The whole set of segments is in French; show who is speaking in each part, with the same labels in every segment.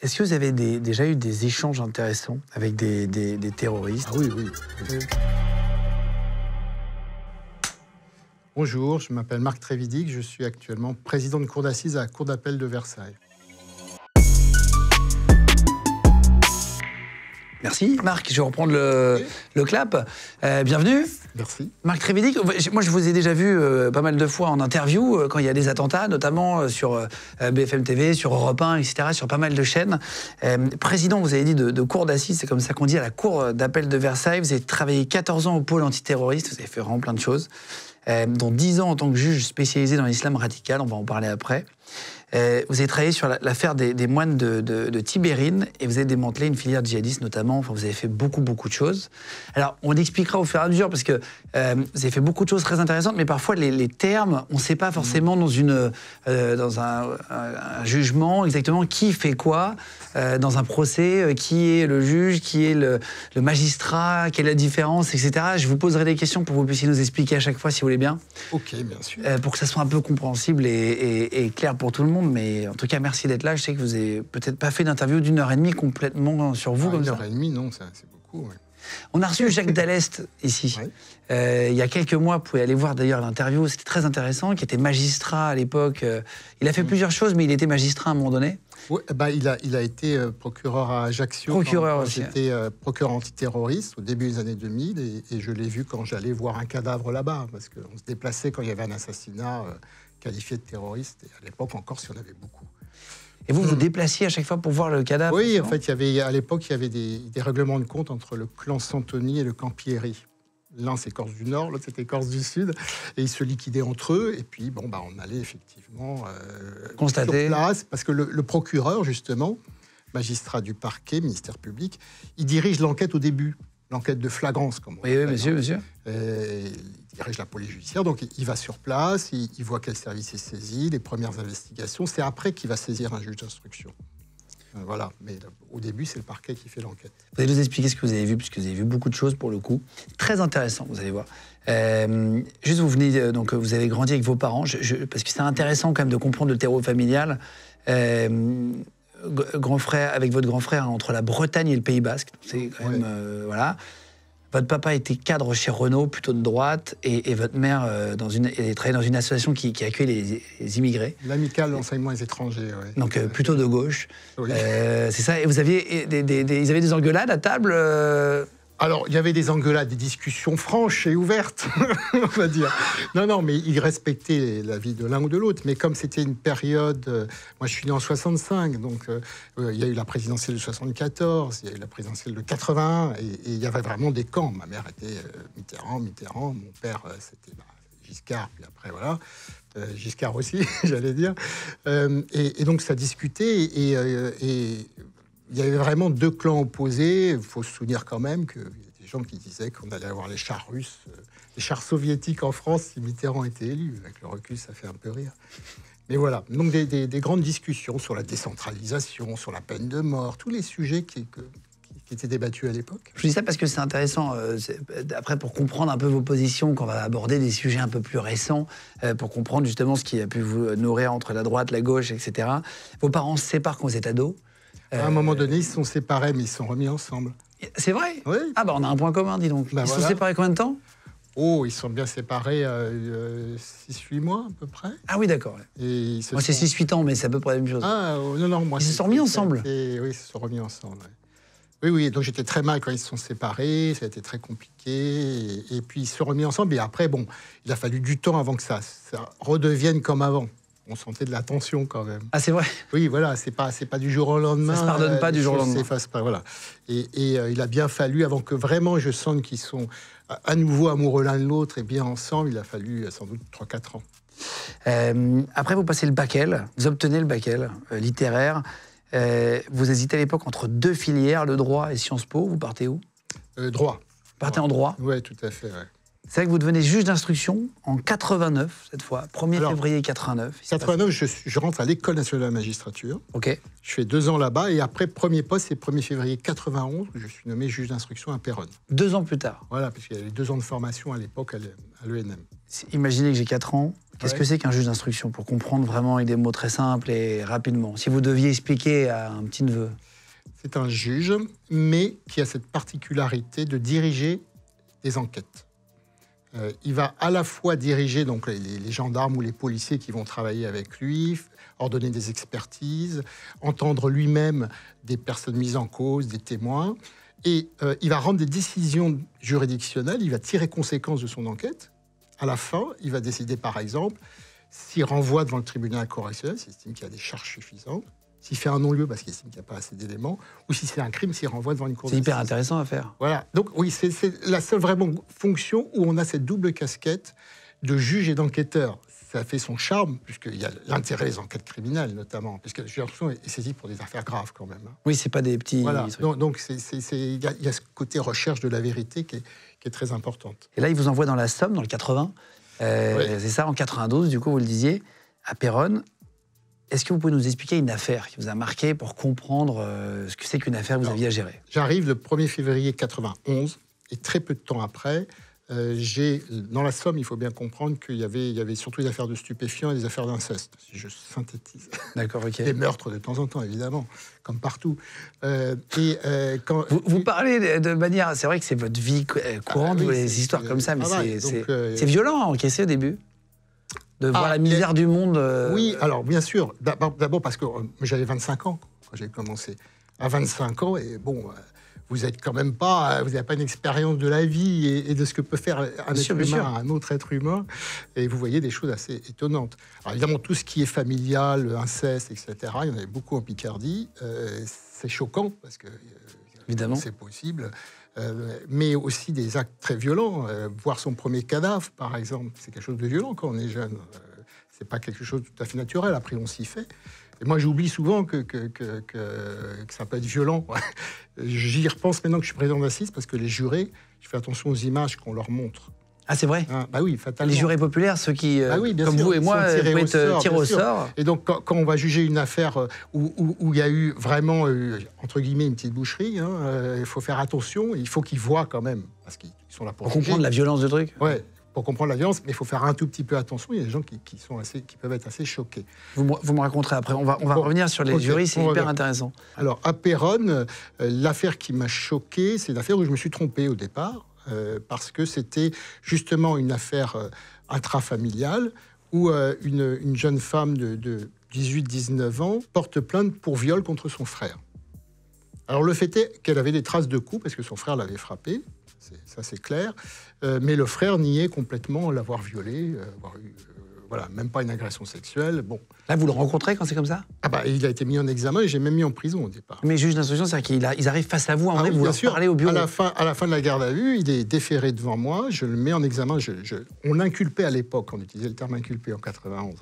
Speaker 1: Est-ce que vous avez déjà eu des échanges intéressants avec des terroristes?
Speaker 2: Ah oui, oui. Bonjour, je m'appelle Marc Trévidic, je suis actuellement président de cour d'assises à la cour d'appel de Versailles.
Speaker 1: Merci Marc, je vais reprendre le clap. Bienvenue.
Speaker 2: Merci.
Speaker 1: Marc Trévidic, moi je vous ai déjà vu pas mal de fois en interview quand il y a des attentats, notamment sur BFM TV, sur Europe 1, etc., sur pas mal de chaînes. Président, vous avez dit de cour d'assises, c'est comme ça qu'on dit, à la cour d'appel de Versailles. Vous avez travaillé 14 ans au pôle antiterroriste, vous avez fait vraiment plein de choses, dont 10 ans en tant que juge spécialisé dans l'islam radical, on va en parler après. Vous avez travaillé sur l'affaire des moines de Tibérine et vous avez démantelé une filière djihadiste notamment. Enfin, vous avez fait beaucoup de choses. Alors, on expliquera au fur et à mesure parce que vous avez fait beaucoup de choses très intéressantes, mais parfois les termes, on ne sait pas forcément dans un jugement exactement qui fait quoi, dans un procès, qui est le juge, qui est le magistrat, quelle est la différence, etc. Je vous poserai des questions pour que vous puissiez nous expliquer à chaque fois, si vous voulez bien.
Speaker 2: Ok, bien sûr.
Speaker 1: Pour que ça soit un peu compréhensible et clair pour tout le monde. Mais en tout cas, merci d'être là. Je sais que vous n'avez peut-être pas fait d'interview d'1h30 complètement sur vous. Comme ça.
Speaker 2: 1h30, non, c'est beaucoup. Ouais.
Speaker 1: On a reçu Jacques Dallest ici. Ouais. Il y a quelques mois, vous pouvez aller voir d'ailleurs l'interview, c'était très intéressant, qui était magistrat à l'époque. Il a fait plusieurs choses, mais il était magistrat à un moment donné.
Speaker 2: Oui, bah, il a été procureur à Ajaccio.
Speaker 1: Procureur
Speaker 2: quand
Speaker 1: aussi.
Speaker 2: J'étais procureur antiterroriste au début des années 2000 et je l'ai vu quand j'allais voir un cadavre là-bas, parce qu'on se déplaçait quand il y avait un assassinat qualifié de terroriste. Et à l'époque, encore, s'il y en avait beaucoup.
Speaker 1: Et vous vous déplaciez à chaque fois pour voir le cadavre?
Speaker 2: Oui, en fait, à l'époque, il y avait des règlements de compte entre le clan Santoni et le camp Pieri. L'un, c'est Corse du Nord, l'autre, c'était Corse du Sud. Et ils se liquidaient entre eux. Et puis, bon, bah, on allait effectivement
Speaker 1: constater.
Speaker 2: Sur place. Parce que le procureur, justement, magistrat du parquet, ministère public, il dirige l'enquête au début. L'enquête de flagrance, comme on
Speaker 1: dit. Oui, monsieur.
Speaker 2: Il dirige la police judiciaire, donc il va sur place, il voit quel service est saisi, les premières investigations. C'est après qu'il va saisir un juge d'instruction. Voilà, mais au début, c'est le parquet qui fait l'enquête.
Speaker 1: Vous allez nous expliquer ce que vous avez vu, puisque vous avez vu beaucoup de choses pour le coup. Très intéressant, vous allez voir. Juste, vous venez, donc vous avez grandi avec vos parents, parce que c'est intéressant quand même de comprendre le terreau familial. Grand frère, avec votre grand frère, entre la Bretagne et le Pays Basque. C'est quand même, voilà. Votre papa était cadre chez Renault, plutôt de droite, et votre mère elle travaillait dans une association qui accueille les immigrés.
Speaker 2: L'amicale d'enseignement des étrangers, oui.
Speaker 1: Donc plutôt de gauche. Oui. C'est ça. Et vous aviez ils avaient des engueulades à table
Speaker 2: Alors, il y avait des engueulades, des discussions franches et ouvertes, on va dire. Non, mais ils respectaient la vie de l'un ou de l'autre. Mais comme c'était une période... moi, je suis né en 65, donc il y a eu la présidentielle de 74, il y a eu la présidentielle de 81, et il y avait vraiment des camps. Ma mère était Mitterrand, mon père, c'était Giscard, puis après, voilà. Giscard aussi, j'allais dire. Et donc, ça discutait, et il y avait vraiment deux clans opposés. Il faut se souvenir quand même qu'il y a des gens qui disaient qu'on allait avoir les chars russes, les chars soviétiques en France si Mitterrand était élu. Avec le recul, ça fait un peu rire. Mais voilà, donc des grandes discussions sur la décentralisation, sur la peine de mort, tous les sujets qui étaient débattus à l'époque.
Speaker 1: Je dis ça parce que c'est intéressant, après, pour comprendre un peu vos positions, quand on va aborder des sujets un peu plus récents, pour comprendre justement ce qui a pu vous nourrir entre la droite, la gauche, etc. Vos parents se séparent quand vous êtes ado.
Speaker 2: À un moment donné, ils se sont séparés, mais ils se sont remis ensemble.
Speaker 1: C'est vrai?
Speaker 2: Oui.
Speaker 1: Ah bah on a un point commun, dis donc. Ils se sont séparés combien de temps?
Speaker 2: Oh, ils sont bien séparés 6-8 mois, à peu près.
Speaker 1: Ah oui, d'accord. Moi, c'est 6-8 ans, mais c'est à peu près la même chose.
Speaker 2: Ah, non, moi...
Speaker 1: Ils se sont remis ensemble?
Speaker 2: Oui, ils se sont remis ensemble, Oui, donc j'étais très mal quand ils se sont séparés, ça a été très compliqué, et puis ils se sont remis ensemble, et après, bon, il a fallu du temps avant que ça redevienne comme avant. On sentait de la tension quand même.
Speaker 1: Ah, c'est vrai?
Speaker 2: Oui, voilà, c'est pas du jour au lendemain.
Speaker 1: Ça se pardonne pas du jour au lendemain.
Speaker 2: S'efface pas, voilà. Et il a bien fallu, avant que vraiment je sente qu'ils sont à nouveau amoureux l'un de l'autre et bien ensemble, il a fallu sans doute 3-4 ans.
Speaker 1: Après, vous passez le bac L, vous obtenez le bac L littéraire. Vous hésitez à l'époque entre deux filières, le droit et Sciences Po. Vous partez où?
Speaker 2: Droit.
Speaker 1: Vous partez en droit?
Speaker 2: Oui, tout à fait, ouais.
Speaker 1: C'est vrai que vous devenez juge d'instruction en 89, cette fois, 1er février 89.
Speaker 2: 89, je rentre à l'École nationale de la magistrature.
Speaker 1: Ok.
Speaker 2: Je fais 2 ans là-bas, et après, premier poste, c'est 1er février 91, où je suis nommé juge d'instruction à Péronne.
Speaker 1: 2 ans plus tard.
Speaker 2: Voilà, parce qu'il y avait 2 ans de formation à l'époque à l'ENM.
Speaker 1: Imaginez que j'ai 4 ans. Qu'est-ce que c'est qu'un juge d'instruction, pour comprendre vraiment avec des mots très simples et rapidement? Si vous deviez expliquer à un petit neveu.
Speaker 2: C'est un juge, mais qui a cette particularité de diriger des enquêtes. Il va à la fois diriger donc, les gendarmes ou les policiers qui vont travailler avec lui, ordonner des expertises, entendre lui-même des personnes mises en cause, des témoins, et il va rendre des décisions juridictionnelles, il va tirer conséquence de son enquête. À la fin, il va décider, par exemple, s'il renvoie devant le tribunal correctionnel, s'il estime qu'il y a des charges suffisantes, s'il fait un non-lieu parce qu'il estime qu'il n'y a pas assez d'éléments, ou si c'est un crime, s'il renvoie devant une cour d'assises.
Speaker 1: C'est hyper intéressant à faire.
Speaker 2: Voilà. Donc oui, c'est la seule vraiment fonction où on a cette double casquette de juge et d'enquêteur. Ça fait son charme, puisqu'il y a l'intérêt des enquêtes criminelles, notamment, puisque la juge d'instruction est saisie pour des affaires graves, quand même.
Speaker 1: Oui, c'est pas des petits...
Speaker 2: Voilà. Donc il y a ce côté recherche de la vérité qui est très importante.
Speaker 1: Et là, il vous envoie dans la Somme, dans le 80. Oui. C'est ça, en 92, du coup, vous le disiez, à Péronne. Est-ce que vous pouvez nous expliquer une affaire qui vous a marqué pour comprendre ce que c'est qu'une affaire que vous aviez à gérer?
Speaker 2: J'arrive le 1er février 91, et très peu de temps après, dans la Somme, il faut bien comprendre qu'il y avait surtout des affaires de stupéfiants et des affaires d'inceste, si je synthétise.
Speaker 1: D'accord, ok.
Speaker 2: Des meurtres de temps en temps, évidemment, comme partout.
Speaker 1: Vous parlez de manière... C'est vrai que c'est votre vie courante, les histoires comme ça, mais c'est violent à encaisser au début de voir la misère du monde.
Speaker 2: Oui, alors bien sûr. D'abord parce que j'avais 25 ans quand j'ai commencé. À 25 ans, et bon, vous êtes quand même pas, vous n'avez pas une expérience de la vie et de ce que peut faire un être humain à un autre être humain, et vous voyez des choses assez étonnantes. Alors évidemment, tout ce qui est familial, inceste, etc., il y en avait beaucoup en Picardie. C'est choquant parce que évidemment c'est possible. Mais aussi des actes très violents. Voir son premier cadavre, par exemple, c'est quelque chose de violent quand on est jeune. C'est pas quelque chose de tout à fait naturel. Après, on s'y fait. Et moi, j'oublie souvent que ça peut être violent. J'y repense maintenant que je suis président d'assises, parce que les jurés, je fais attention aux images qu'on leur montre.
Speaker 1: Ah, c'est vrai?
Speaker 2: Bah oui, fatalement.
Speaker 1: Les jurés populaires, ceux qui, comme vous et moi, peuvent être tirés au sort.
Speaker 2: Et donc, quand on va juger une affaire où il y a eu vraiment, entre guillemets, une petite boucherie, il faut faire attention. Il faut qu'ils voient quand même, parce qu'ils sont là pour
Speaker 1: comprendre la violence du truc.
Speaker 2: Ouais, pour comprendre la violence, mais il faut faire un tout petit peu attention. Il y a des gens qui peuvent être assez choqués.
Speaker 1: Vous me raconterez après. On va revenir sur les jurys, c'est hyper intéressant.
Speaker 2: Alors, à Péronne, l'affaire qui m'a choqué, c'est l'affaire où je me suis trompé au départ. Parce que c'était justement une affaire intrafamiliale où une jeune femme de 18-19 ans porte plainte pour viol contre son frère. Alors le fait est qu'elle avait des traces de coups parce que son frère l'avait frappée, ça c'est clair, mais le frère niait complètement l'avoir violée, avoir eu... Voilà, même pas une agression sexuelle. Bon.
Speaker 1: Là, vous le rencontrez quand c'est comme ça?
Speaker 2: Ah bah, il a été mis en examen et j'ai même mis en prison au départ.
Speaker 1: Mais juge d'instruction, c'est-à-dire qu'ils arrivent face à vous, en vrai, vous leur parlez au bureau.
Speaker 2: À la fin de la garde à vue, il est déféré devant moi, je le mets en examen. On l'inculpait à l'époque, on utilisait le terme inculpé en 91.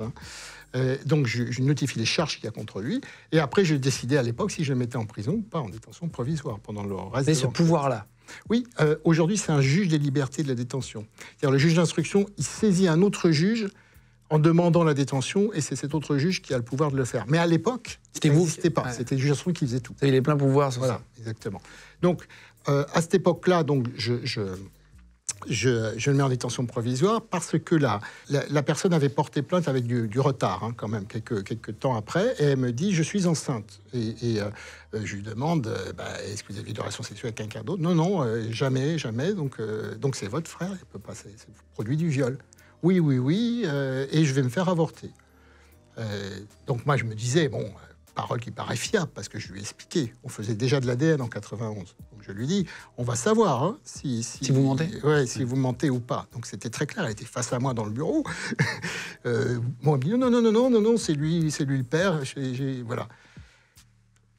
Speaker 2: Donc je notifie les charges qu'il y a contre lui. Et après, je décidais à l'époque si je le mettais en prison ou pas, en détention provisoire pendant le reste de
Speaker 1: ce pouvoir-là?
Speaker 2: Oui, aujourd'hui, c'est un juge des libertés de la détention. C'est-à-dire le juge d'instruction, il saisit un autre juge en demandant la détention, et c'est cet autre juge qui a le pouvoir de le faire. Mais à l'époque,
Speaker 1: c'était vous?
Speaker 2: C'était pas. Ouais. C'était le juge d'instruction qui faisait tout.
Speaker 1: Il est plein pouvoir sur
Speaker 2: voilà, ça. Exactement. Donc, à cette époque-là, donc, je le mets en détention provisoire parce que la personne avait porté plainte avec du retard, quand même, quelques temps après, et elle me dit « je suis enceinte ». Et je lui demande « est-ce que vous avez eu de relations sexuelles avec quelqu'un d'autre ?»« Non, jamais, donc c'est votre frère, il peut pas, c'est le produit du viol. » Oui, et je vais me faire avorter. Donc moi, je me disais, parole qui paraît fiable, parce que je lui ai expliqué. On faisait déjà de l'ADN en 91. Donc je lui dis, on va savoir si
Speaker 1: vous mentez.
Speaker 2: Ouais, si vous mentez ou pas. Donc c'était très clair, elle était face à moi dans le bureau. Moi, elle me dit, non, c'est lui le père. Voilà.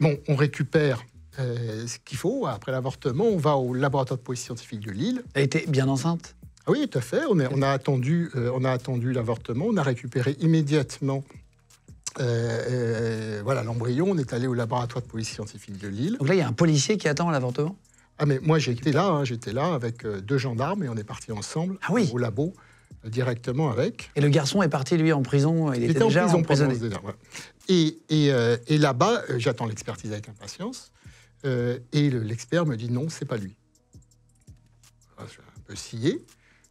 Speaker 2: Bon, on récupère ce qu'il faut. Après l'avortement, on va au laboratoire de police scientifique de Lille.
Speaker 1: Elle était bien enceinte?
Speaker 2: Ah oui, tout à fait. On a attendu l'avortement. On a récupéré immédiatement l'embryon. On est allé au laboratoire de police scientifique de Lille.
Speaker 1: Donc là, il y a un policier qui attend l'avortement?
Speaker 2: Ah mais moi j'étais là avec 2 gendarmes et on est partis ensemble au labo directement avec.
Speaker 1: Et le garçon est parti lui en prison, il était
Speaker 2: en
Speaker 1: déjà
Speaker 2: prison
Speaker 1: emprisonné.
Speaker 2: Et là-bas, j'attends l'expertise avec impatience et l'expert me dit non, c'est pas lui. Je suis un peu scié.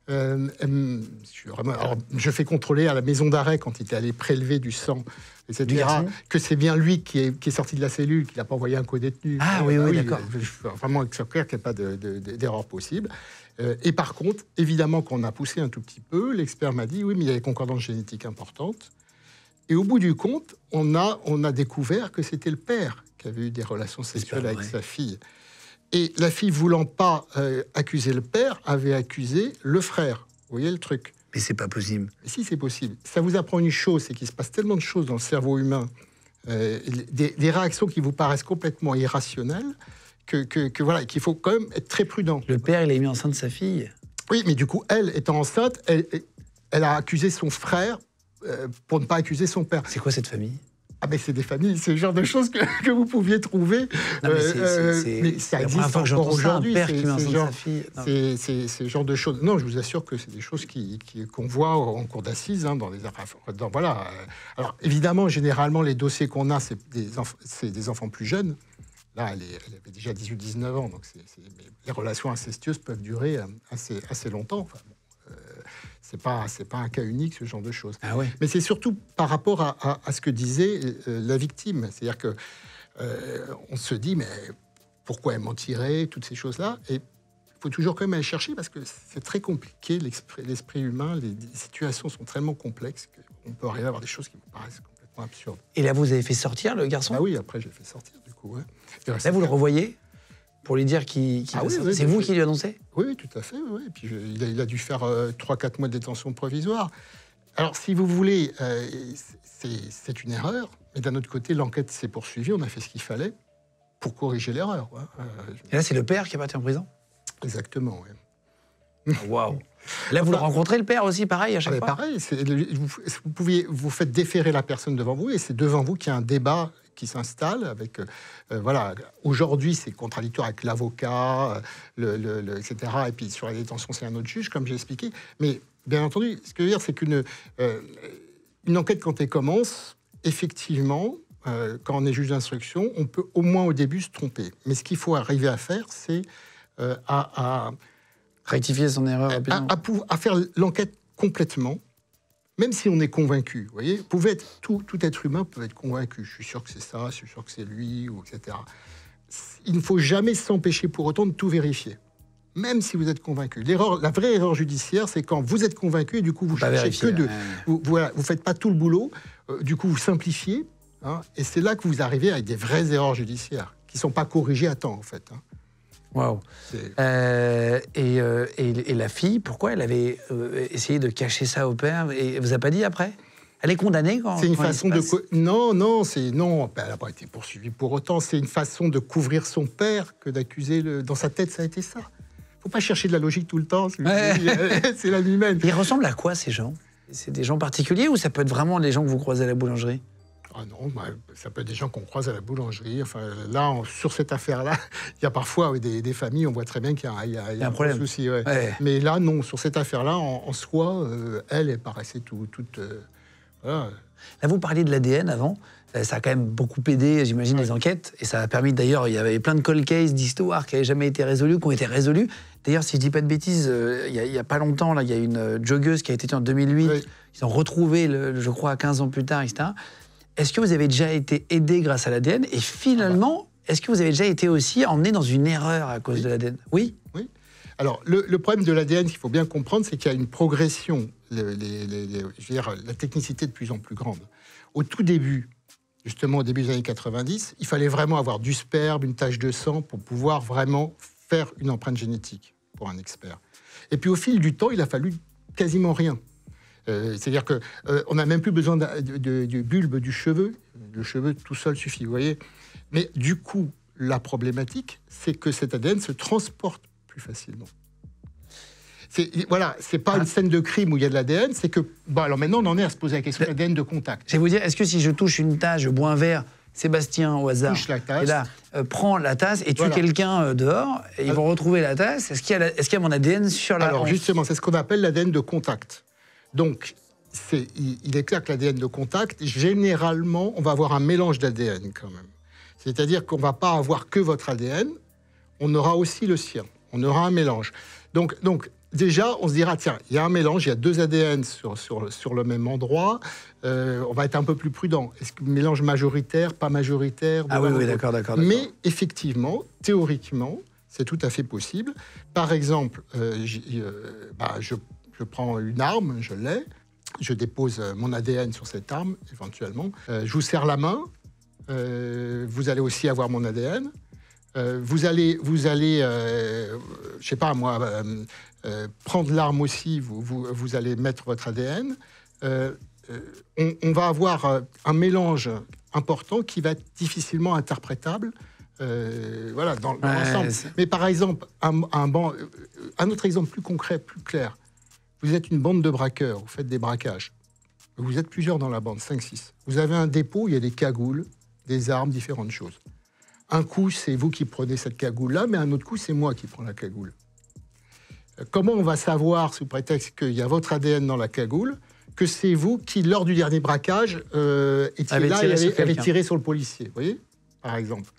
Speaker 2: Alors, je fais contrôler à la maison d'arrêt quand il était allé prélever du sang, etc., que c'est bien lui qui est sorti de la cellule, qu'il n'a pas envoyé un co-détenu.
Speaker 1: Ah oui, d'accord.
Speaker 2: Je veux vraiment que ce soit clair qu'il n'y ait pas d'erreur possible. Et par contre, évidemment, quand on a poussé un tout petit peu, l'expert m'a dit oui, mais il y a des concordances génétiques importantes. Et au bout du compte, on a découvert que c'était le père qui avait eu des relations sexuelles avec sa fille. Et la fille, voulant pas accuser le père, avait accusé le frère. Vous voyez le truc?
Speaker 1: Mais c'est pas possible.
Speaker 2: Mais si, c'est possible. Ça vous apprend une chose, c'est qu'il se passe tellement de choses dans le cerveau humain, des réactions qui vous paraissent complètement irrationnelles, que voilà, qu'il faut quand même être très prudent.
Speaker 1: Le père, il a mis enceinte sa fille.
Speaker 2: Oui, mais du coup, elle, étant enceinte, elle a accusé son frère pour ne pas accuser son père.
Speaker 1: C'est quoi cette famille?
Speaker 2: Ah ben c'est des familles, c'est le genre de choses que vous pouviez trouver.
Speaker 1: Non, mais ça existe encore aujourd'hui.
Speaker 2: C'est le genre de choses. Non, je vous assure que c'est des choses qu'on voit en cour d'assises, dans les affaires. Voilà. Alors évidemment, généralement, les dossiers qu'on a, c'est des enfants plus jeunes. Là, elle avait déjà 18-19 ans, donc les relations incestueuses peuvent durer assez longtemps. Enfin, c'est pas un cas unique, ce genre de choses.
Speaker 1: Ah ouais.
Speaker 2: Mais c'est surtout par rapport à ce que disait la victime. C'est-à-dire que on se dit, mais pourquoi elle mentirait, toutes ces choses-là. Et il faut toujours quand même aller chercher, parce que c'est très compliqué, l'esprit humain. Les situations sont tellement complexes qu'on peut arriver à avoir des choses qui vous paraissent complètement absurdes.
Speaker 1: Et là, vous avez fait sortir le garçon?
Speaker 2: Ah oui, après j'ai fait sortir, du coup. Ouais.
Speaker 1: Là, vous le revoyez pour lui dire qu'il c'est vous qui lui annoncez?
Speaker 2: Oui, tout à fait. Oui. Et puis il a dû faire 3-4 mois de détention provisoire. Alors, si vous voulez, c'est une erreur. Mais d'un autre côté, l'enquête s'est poursuivie. On a fait ce qu'il fallait pour corriger l'erreur.
Speaker 1: Et là, c'est le père qui est parti en prison?
Speaker 2: Exactement, oui.
Speaker 1: Waouh. Là, vous le rencontrez, le père aussi, pareil, à chaque fois?
Speaker 2: Pareil. Vous faites déférer la personne devant vous, et c'est devant vous qu'il y a un débat qui s'installe avec, voilà, aujourd'hui c'est contradictoire avec l'avocat, etc. Et puis sur la détention c'est un autre juge, comme j'ai expliqué. Mais bien entendu, ce que je veux dire, c'est qu'une enquête, quand elle commence, effectivement, quand on est juge d'instruction, on peut au moins au début se tromper. Mais ce qu'il faut arriver à faire, c'est à
Speaker 1: rectifier son erreur rapidement.
Speaker 2: À faire l'enquête complètement. Même si on est convaincu, vous voyez, tout être humain peut être convaincu. Je suis sûr que c'est ça, je suis sûr que c'est lui, etc. Il ne faut jamais s'empêcher pour autant de tout vérifier, même si vous êtes convaincu. La vraie erreur judiciaire, c'est quand vous êtes convaincu et du coup vous cherchez que de... Vous faites pas tout le boulot, du coup vous simplifiez, et c'est là que vous arrivez avec des vraies erreurs judiciaires qui ne sont pas corrigées à temps, en fait.
Speaker 1: Waouh. Et la fille, pourquoi elle avait essayé de cacher ça au père? Et vous a pas dit après? Elle est condamnée quand?
Speaker 2: C'est une façon de... Non, elle n'a pas été poursuivie pour autant. C'est une façon de couvrir son père que d'accuser Dans sa tête, ça a été ça. Faut pas chercher de la logique tout le temps. C'est la humaine.
Speaker 1: Ils ressemblent à quoi, ces gens? C'est des gens particuliers ou ça peut être vraiment des gens que vous croisez à la boulangerie?
Speaker 2: Ah non, ça peut être des gens qu'on croise à la boulangerie. Enfin, là, sur cette affaire-là, il y a parfois des familles, on voit très bien qu'il y a un problème. Souci. Ouais. Ouais. Mais là, non, sur cette affaire-là, en soi, elle paraissait toute... voilà.
Speaker 1: Là, vous parliez de l'ADN avant. Ça a quand même beaucoup aidé, j'imagine, les enquêtes. Et ça a permis, d'ailleurs, il y avait plein de cold cases, d'histoires qui n'avaient jamais été résolues, qui ont été résolues. D'ailleurs, si je ne dis pas de bêtises, il y a pas longtemps, là, il y a une joggeuse qui a été tuée en 2008. Oui. Ils ont retrouvé, je crois, 15 ans plus tard, etc. Est-ce que vous avez déjà été aidé grâce à l'ADN? Et finalement, est-ce que vous avez déjà été aussi emmené dans une erreur à cause de l'ADN? Oui.
Speaker 2: Oui. Alors, le problème de l'ADN, qu'il faut bien comprendre, c'est qu'il y a une progression, je veux dire, la technicité de plus en plus grande. Au tout début, justement au début des années 90, il fallait vraiment avoir du sperme, une tache de sang pour pouvoir vraiment faire une empreinte génétique pour un expert. Et puis au fil du temps, il a fallu quasiment rien. C'est-à-dire qu'on n'a même plus besoin du bulbe du cheveu. Le cheveu tout seul suffit, vous voyez. Mais du coup, la problématique, c'est que cet ADN se transporte plus facilement. Voilà, c'est pas une scène de crime où il y a de l'ADN, c'est que... Bon, alors maintenant, on en est à se poser la question de l'ADN de contact.
Speaker 1: Je vais vous dire, est-ce que si je touche une tache, je bois un verre, Sébastien, au hasard,
Speaker 2: touche la tasse.
Speaker 1: Et là, prend la tasse et tue
Speaker 2: Voilà.
Speaker 1: quelqu'un dehors, et ils vont retrouver la tasse. Est-ce qu'il y a mon ADN sur la...
Speaker 2: Alors justement, c'est ce qu'on appelle l'ADN de contact. Donc, il est clair que l'ADN de contact, généralement, on va avoir un mélange d'ADN quand même. C'est-à-dire qu'on ne va pas avoir que votre ADN, on aura aussi le sien. On aura un mélange. Donc déjà, on se dira, tiens, il y a un mélange, il y a 2 ADN sur le même endroit, on va être un peu plus prudent. Est-ce que mélange majoritaire, pas majoritaire?
Speaker 1: Ah oui, d'accord.
Speaker 2: Mais effectivement, théoriquement, c'est tout à fait possible. Par exemple, je prends une arme, je l'ai, je dépose mon ADN sur cette arme, éventuellement. Je vous serre la main, vous allez aussi avoir mon ADN. Vous allez je sais pas moi, prendre l'arme aussi, vous allez mettre votre ADN. On va avoir un mélange important qui va être difficilement interprétable voilà, dans l'ensemble. Mais par exemple, un autre exemple plus concret, plus clair. Vous êtes une bande de braqueurs, vous faites des braquages. Vous êtes plusieurs dans la bande, 5-6. Vous avez un dépôt, il y a des cagoules, des armes, différentes choses. Un coup, c'est vous qui prenez cette cagoule-là, mais un autre coup, c'est moi qui prends la cagoule. Comment on va savoir, sous prétexte qu'il y a votre ADN dans la cagoule, que c'est vous qui, lors du dernier braquage, étiez là et avez tiré sur le policier, vous voyez, par exemple.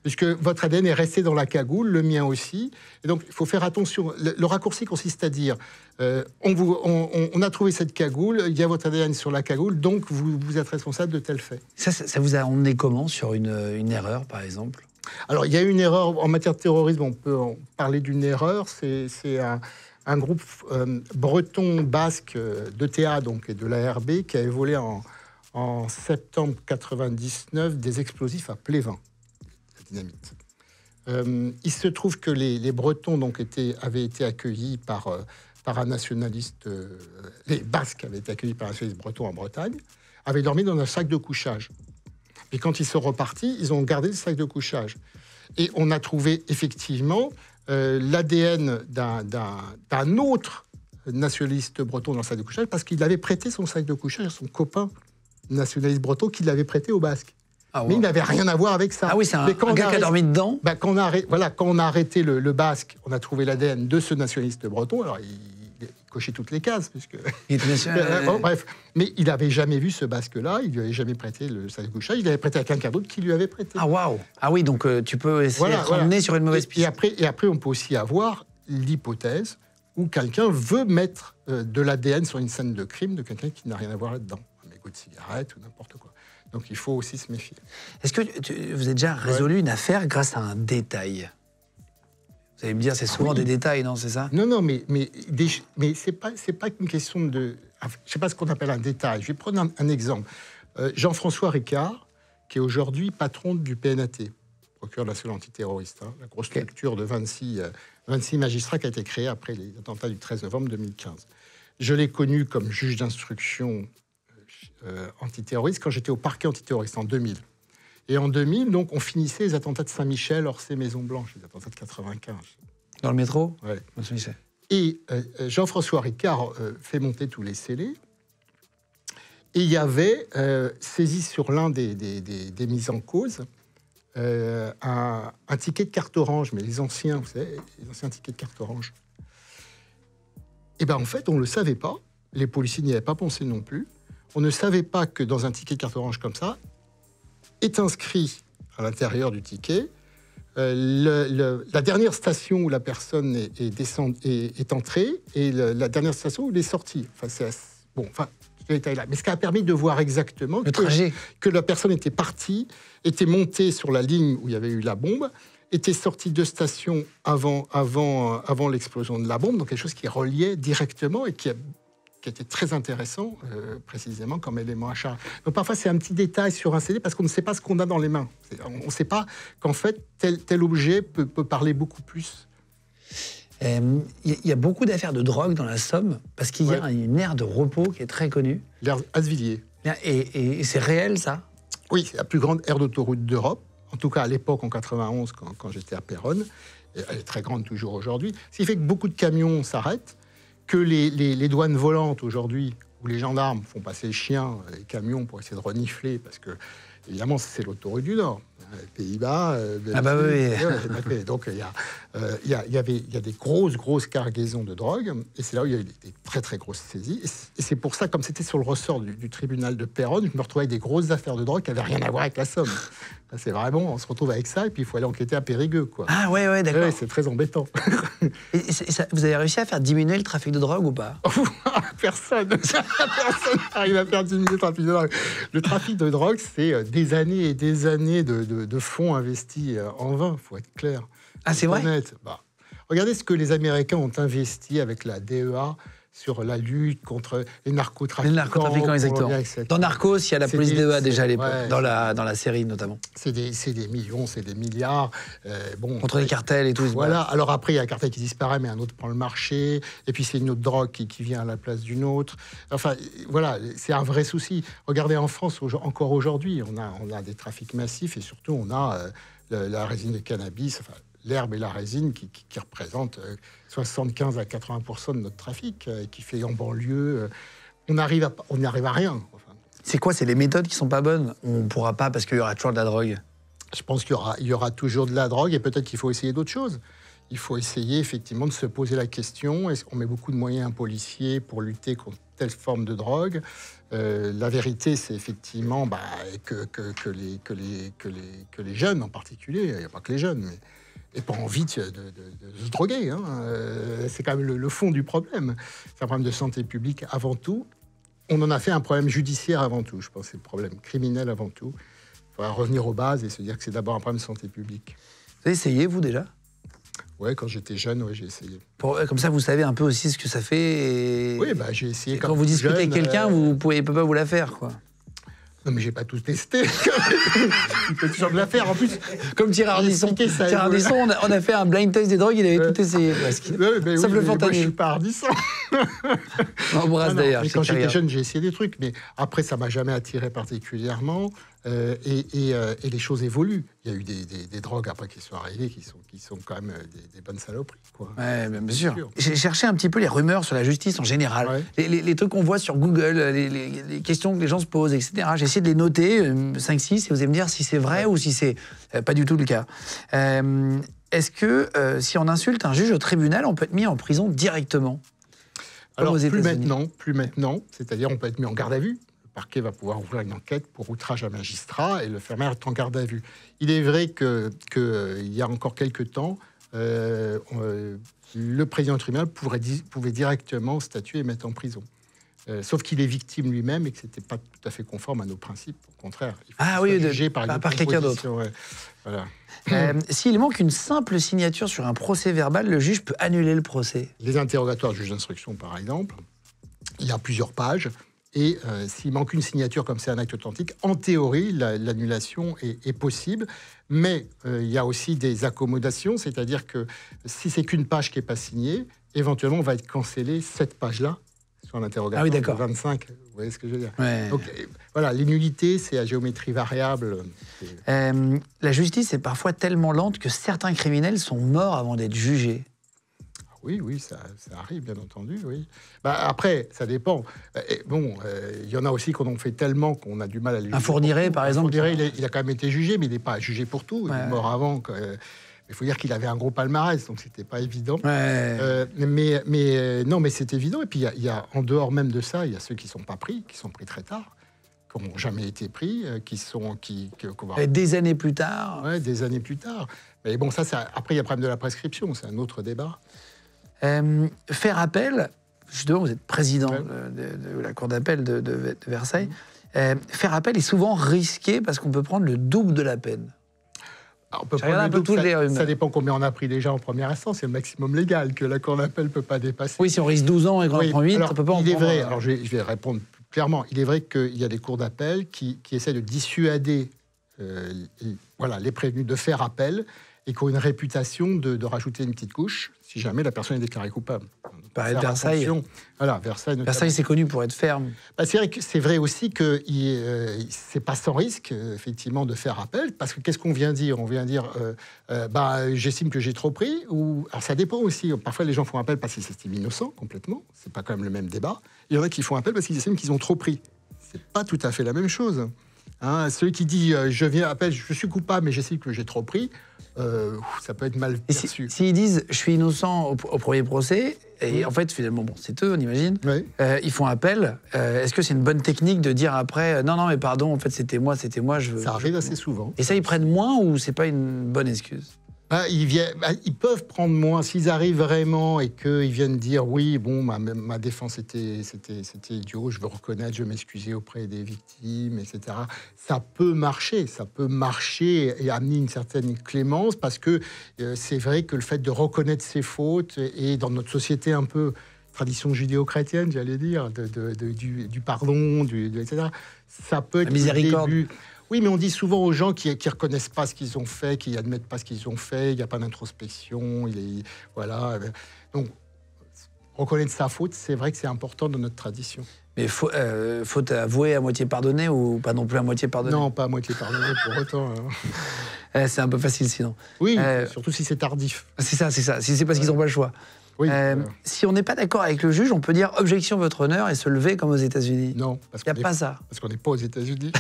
Speaker 2: Puisque votre ADN est resté dans la cagoule, le mien aussi. Et donc, il faut faire attention. Le raccourci consiste à dire, on a trouvé cette cagoule, il y a votre ADN sur la cagoule, donc vous êtes responsable de tel fait.
Speaker 1: Ça vous a emmené comment sur une erreur, par exemple?
Speaker 2: Alors, il y a une erreur en matière de terrorisme, on peut en parler d'une erreur. C'est un groupe breton basque d'ETA, donc, et de l'ARB, qui avait volé en septembre 1999 des explosifs à Plévin. Dynamite. Il se trouve que les Bretons donc, avaient été accueillis par un nationaliste, les Basques avaient été accueillis par un nationaliste breton en Bretagne, avaient dormi dans un sac de couchage. Et quand ils sont repartis, ils ont gardé le sac de couchage. Et on a trouvé effectivement l'ADN d'un autre nationaliste breton dans le sac de couchage parce qu'il avait prêté son sac de couchage à son copain nationaliste breton qui l'avait prêté aux Basques. Ah, wow. Mais il n'avait rien à voir avec ça.
Speaker 1: Ah oui, c'est un gars qui a dormi dedans.
Speaker 2: Quand on a arrêté le Basque, on a trouvé l'ADN de ce nationaliste breton. Alors, il cochait toutes les cases. Puisque... bref, mais il n'avait jamais vu ce Basque-là. Il ne lui avait jamais prêté le sac de couchage. Il l'avait prêté à quelqu'un d'autre qui lui avait prêté.
Speaker 1: Ah, waouh. Ah oui, donc tu peux essayer de ramener sur une mauvaise piste.
Speaker 2: Et après, on peut aussi avoir l'hypothèse où quelqu'un veut mettre de l'ADN sur une scène de crime de quelqu'un qui n'a rien à voir là-dedans. Un mégot de cigarette ou n'importe quoi. Donc il faut aussi se méfier.
Speaker 1: Est-ce que vous avez déjà résolu une affaire grâce à un détail? Vous allez me dire, c'est souvent des détails, non, c'est ça?
Speaker 2: Non, mais c'est pas une question de... Je ne sais pas ce qu'on appelle un détail. Je vais prendre un exemple. Jean-François Ricard, qui est aujourd'hui patron du PNAT, procureur national antiterroriste, la grosse structure de 26 magistrats qui a été créée après les attentats du 13 novembre 2015. Je l'ai connu comme juge d'instruction antiterroriste quand j'étais au parquet antiterroriste en 2000. Et en 2000, donc, on finissait les attentats de Saint-Michel, Orsay, Maison-Blanche, les attentats de 95.
Speaker 1: Dans le métro?
Speaker 2: Oui. Et Jean-François Ricard fait monter tous les scellés. Et il y avait saisi sur l'un des mises en cause un ticket de carte orange, mais les anciens, vous savez, les anciens tickets de carte orange. Et bien, en fait, on ne le savait pas. Les policiers n'y avaient pas pensé non plus. On ne savait pas que dans un ticket de carte orange comme ça, est inscrit à l'intérieur du ticket la dernière station où la personne est entrée et la dernière station où elle est sortie. Enfin, ce détail-là. Mais ce qui a permis de voir exactement que la personne était partie, était montée sur la ligne où il y avait eu la bombe, était sortie de station avant l'explosion de la bombe, donc quelque chose qui reliait directement et qui était très intéressant, précisément, comme élément à charge. Donc parfois, c'est un petit détail sur un CD, parce qu'on ne sait pas ce qu'on a dans les mains. On ne sait pas qu'en fait, tel objet peut parler beaucoup plus.
Speaker 1: Il y a beaucoup d'affaires de drogue dans la Somme, parce qu'il y a une aire de repos qui est très connue.
Speaker 2: L'aire Asvilliers.
Speaker 1: Et c'est réel, ça?
Speaker 2: Oui, c'est la plus grande aire d'autoroute d'Europe. En tout cas, à l'époque, en 91, quand j'étais à Péronne. Elle est très grande toujours aujourd'hui. Ce qui fait que beaucoup de camions s'arrêtent, que les douanes volantes aujourd'hui, où les gendarmes font passer les chiens, les camions pour essayer de renifler, parce qu'il évidemment, c'est l'autoroute du Nord. Les Pays-Bas,
Speaker 1: Ah bah oui.
Speaker 2: Donc il y a des grosses cargaisons de drogue, et c'est là où il y a eu des très grosses saisies. Et c'est pour ça, comme c'était sur le ressort du tribunal de Péronne, je me retrouvais avec des grosses affaires de drogue qui n'avaient rien à voir avec la Somme. Là, c'est vraiment, on se retrouve avec ça, et puis il faut aller enquêter à Périgueux, quoi.
Speaker 1: Ah ouais, d'accord.
Speaker 2: Ouais, c'est très embêtant.
Speaker 1: Et vous avez réussi à faire diminuer le trafic de drogue ou pas?
Speaker 2: Personne n'arrive à faire diminuer le trafic de drogue. Le trafic de drogue, c'est des années et des années de fonds investis en vain, il faut être clair.
Speaker 1: Ah, c'est vrai?
Speaker 2: Regardez ce que les Américains ont investi avec la DEA sur la lutte contre les narcotrafiquants.
Speaker 1: Les narcotrafiquants, exactement. Dans Narcos, il y a la police DEA déjà à l'époque,
Speaker 2: ouais,
Speaker 1: dans la série notamment.
Speaker 2: C'est des millions, c'est des milliards.
Speaker 1: Contre les cartels et tout.
Speaker 2: Voilà. Alors après, il y a un cartel qui disparaît, mais un autre prend le marché. Et puis c'est une autre drogue qui vient à la place d'une autre. Enfin, voilà, c'est un vrai souci. Regardez en France, encore aujourd'hui, on a des trafics massifs, et surtout on a la résine de cannabis, enfin, l'herbe et la résine qui représentent 75 à 80% de notre trafic, qui fait en banlieue. On n'arrive à rien. Enfin,
Speaker 1: c'est quoi? C'est les méthodes qui sont pas bonnes? On ne pourra pas parce qu'il y aura toujours de la drogue.
Speaker 2: Je pense qu'il y aura toujours de la drogue, et peut-être qu'il faut essayer d'autres choses. Il faut essayer effectivement de se poser la question, est-ce qu'on met beaucoup de moyens policiers pour lutter contre telle forme de drogue? La vérité, c'est effectivement que les jeunes en particulier, il n'y a pas que les jeunes, mais n'aient pas envie de se droguer. Hein. C'est quand même le fond du problème. C'est un problème de santé publique avant tout. On en a fait un problème judiciaire avant tout, je pense. C'est le problème criminel avant tout. Il faudra revenir aux bases et se dire que c'est d'abord un problème de santé publique.
Speaker 1: Vous avez essayé, vous, déjà?
Speaker 2: Ouais, quand j'étais jeune, ouais, j'ai essayé.
Speaker 1: Comme ça, vous savez un peu aussi ce que ça fait.
Speaker 2: Oui, j'ai essayé.
Speaker 1: Quand vous discutez avec quelqu'un, il ne peut pas vous la faire, quoi.
Speaker 2: Non, mais j'ai pas tout testé. Il peut toujours me la faire, en plus.
Speaker 1: Comme Thierry Ardisson. On a fait un blind test des drogues, il avait tout essayé, presque.
Speaker 2: Simple fentanyl. Moi, je suis pas Ardisson.
Speaker 1: On embrasse d'ailleurs.
Speaker 2: Quand j'étais jeune, j'ai essayé des trucs, mais après, ça m'a jamais attiré particulièrement. Et les choses évoluent. Il y a eu des drogues après qui sont arrivées, qui sont quand même des bonnes saloperies, quoi.
Speaker 1: Ouais, bien sûr. J'ai cherché un petit peu les rumeurs sur la justice en général,
Speaker 2: ouais.
Speaker 1: les trucs qu'on voit sur Google, les questions que les gens se posent, etc. J'ai essayé de les noter, 5-6, et vous allez me dire si c'est vrai ou si c'est pas du tout le cas. Est-ce que si on insulte un juge au tribunal, on peut être mis en prison directement?
Speaker 2: Alors, plus maintenant. C'est-à-dire, on peut être mis en garde à vue. Le parquet va pouvoir ouvrir une enquête pour outrage à magistrat, et le faire mettre en garde à vue. Il est vrai qu'il y a encore quelques temps, le président du tribunal pouvait directement statuer et mettre en prison. Sauf qu'il est victime lui-même et que ce n'était pas tout à fait conforme à nos principes. Au contraire, il faut juger par
Speaker 1: quelqu'un d'autre.
Speaker 2: Ouais. Voilà.
Speaker 1: S'il manque une simple signature sur un procès verbal, le juge peut annuler le procès.
Speaker 2: Les interrogatoires du juge d'instruction, par exemple, il y a plusieurs pages. Et s'il manque une signature, comme c'est un acte authentique, en théorie, l'annulation est possible. Mais il y a aussi des accommodations, c'est-à-dire que si c'est qu'une page qui n'est pas signée, éventuellement, on va être cancellé cette page-là sur l'interrogatoire de 25. Vous voyez ce que je veux dire?
Speaker 1: Ouais.
Speaker 2: Donc voilà, les nullités, c'est à géométrie variable.
Speaker 1: La justice est parfois tellement lente que certains criminels sont morts avant d'être jugés.
Speaker 2: Oui, ça arrive, bien entendu, oui. Après, ça dépend. Il y en a aussi qu'on en fait tellement qu'on a du mal à les juger.
Speaker 1: Un Fourniret, par exemple.
Speaker 2: Fourniret, il a quand même été jugé, mais il n'est pas jugé pour tout. Il est mort avant. Il faut dire qu'il avait un gros palmarès, donc c'était pas évident. Non, mais c'est évident. Et puis, il y a, en dehors même de ça, il y a ceux qui sont pas pris, qui sont pris très tard, qui n'ont jamais été pris,
Speaker 1: des années plus tard.
Speaker 2: Ouais, des années plus tard. Mais bon, après, il y a le problème de la prescription, c'est un autre débat.
Speaker 1: Faire appel, justement, vous êtes président de la Cour d'appel de Versailles. Faire appel est souvent risqué parce qu'on peut prendre le double de la peine.
Speaker 2: Alors, on peut prendre le double, ça dépend combien on a pris déjà en première instance. C'est le maximum légal que la Cour d'appel ne peut pas dépasser.
Speaker 1: Oui, si on risque 12 ans et qu'on en prend 8, on ne peut pas en prendre...
Speaker 2: Alors, je vais répondre plus clairement. Il est vrai qu'il y a des cours d'appel qui essaient de dissuader les prévenus de faire appel et qui ont une réputation de rajouter une petite couche si jamais la personne est déclarée coupable.
Speaker 1: Pareil de Versailles.
Speaker 2: Voilà, Versailles,
Speaker 1: c'est connu pour être ferme.
Speaker 2: C'est vrai aussi que c'est pas sans risque, effectivement, de faire appel, parce que qu'est-ce qu'on vient dire? On vient dire, j'estime que j'ai trop pris, ou... Alors ça dépend aussi. Parfois, les gens font appel parce qu'ils s'estiment innocents, complètement. C'est pas quand même le même débat. Il y en a qui font appel parce qu'ils estiment qu'ils ont trop pris. C'est pas tout à fait la même chose. Hein, celui qui dit je viens appelle, je suis coupable, mais j'estime que j'ai trop pris, ça peut être mal perçu.
Speaker 1: S'ils disent je suis innocent au premier procès, et en fait finalement bon, c'est eux, on imagine, ils font appel. Est-ce que c'est une bonne technique de dire après non mais pardon, en fait c'était moi,
Speaker 2: ça arrive assez souvent.
Speaker 1: Et ça ils prennent moins ou c'est pas une bonne excuse?
Speaker 2: Ils peuvent prendre moins s'ils arrivent vraiment et qu'ils viennent dire oui, bon, ma défense c'était idiot, je veux reconnaître, je veux m'excuser auprès des victimes, etc. Ça peut marcher et amener une certaine clémence parce que c'est vrai que le fait de reconnaître ses fautes et dans notre société un peu tradition judéo-chrétienne, j'allais dire, du pardon, etc. Ça peut être le début. Oui, mais on dit souvent aux gens qui ne reconnaissent pas ce qu'ils ont fait, qui n'admettent pas ce qu'ils ont fait, il n'y a pas d'introspection, voilà. Donc, reconnaître sa faute, c'est vrai que c'est important dans notre tradition.
Speaker 1: Mais faute avouée à moitié pardonnée ou pas non plus à moitié pardonnée?
Speaker 2: Non, pas à moitié pardonnée pour autant.
Speaker 1: C'est un peu facile sinon.
Speaker 2: Oui, surtout si c'est tardif.
Speaker 1: C'est ça. Si c'est parce qu'ils n'ont pas le choix.
Speaker 2: Oui,
Speaker 1: si on n'est pas d'accord avec le juge, on peut dire objection votre honneur et se lever comme aux États-Unis.
Speaker 2: Non,
Speaker 1: parce qu'il n'y a pas ça.
Speaker 2: Parce qu'on n'est pas aux États-Unis.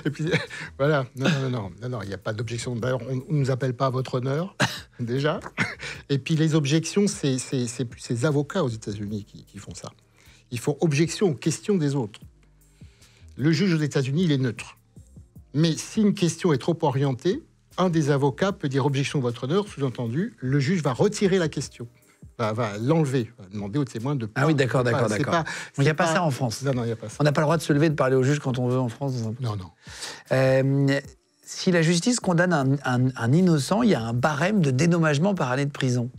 Speaker 2: Et puis voilà, non, il n'y a pas d'objection. D'ailleurs, on ne nous appelle pas à votre honneur déjà. Et puis les objections, c'est plus ces avocats aux États-Unis qui font ça. Ils font objection aux questions des autres. Le juge aux États-Unis, il est neutre. Mais si une question est trop orientée, un des avocats peut dire objection de votre honneur, sous-entendu, le juge va retirer la question, va l'enlever, va demander au témoin de...
Speaker 1: Ah oui, d'accord. Il n'y a pas ça en France.
Speaker 2: Non, il n'y a pas ça.
Speaker 1: On n'a pas le droit de se lever et de parler au juge quand on veut en France.
Speaker 2: Non.
Speaker 1: Si la justice condamne un innocent, il y a un barème de dédommagement par année de prison.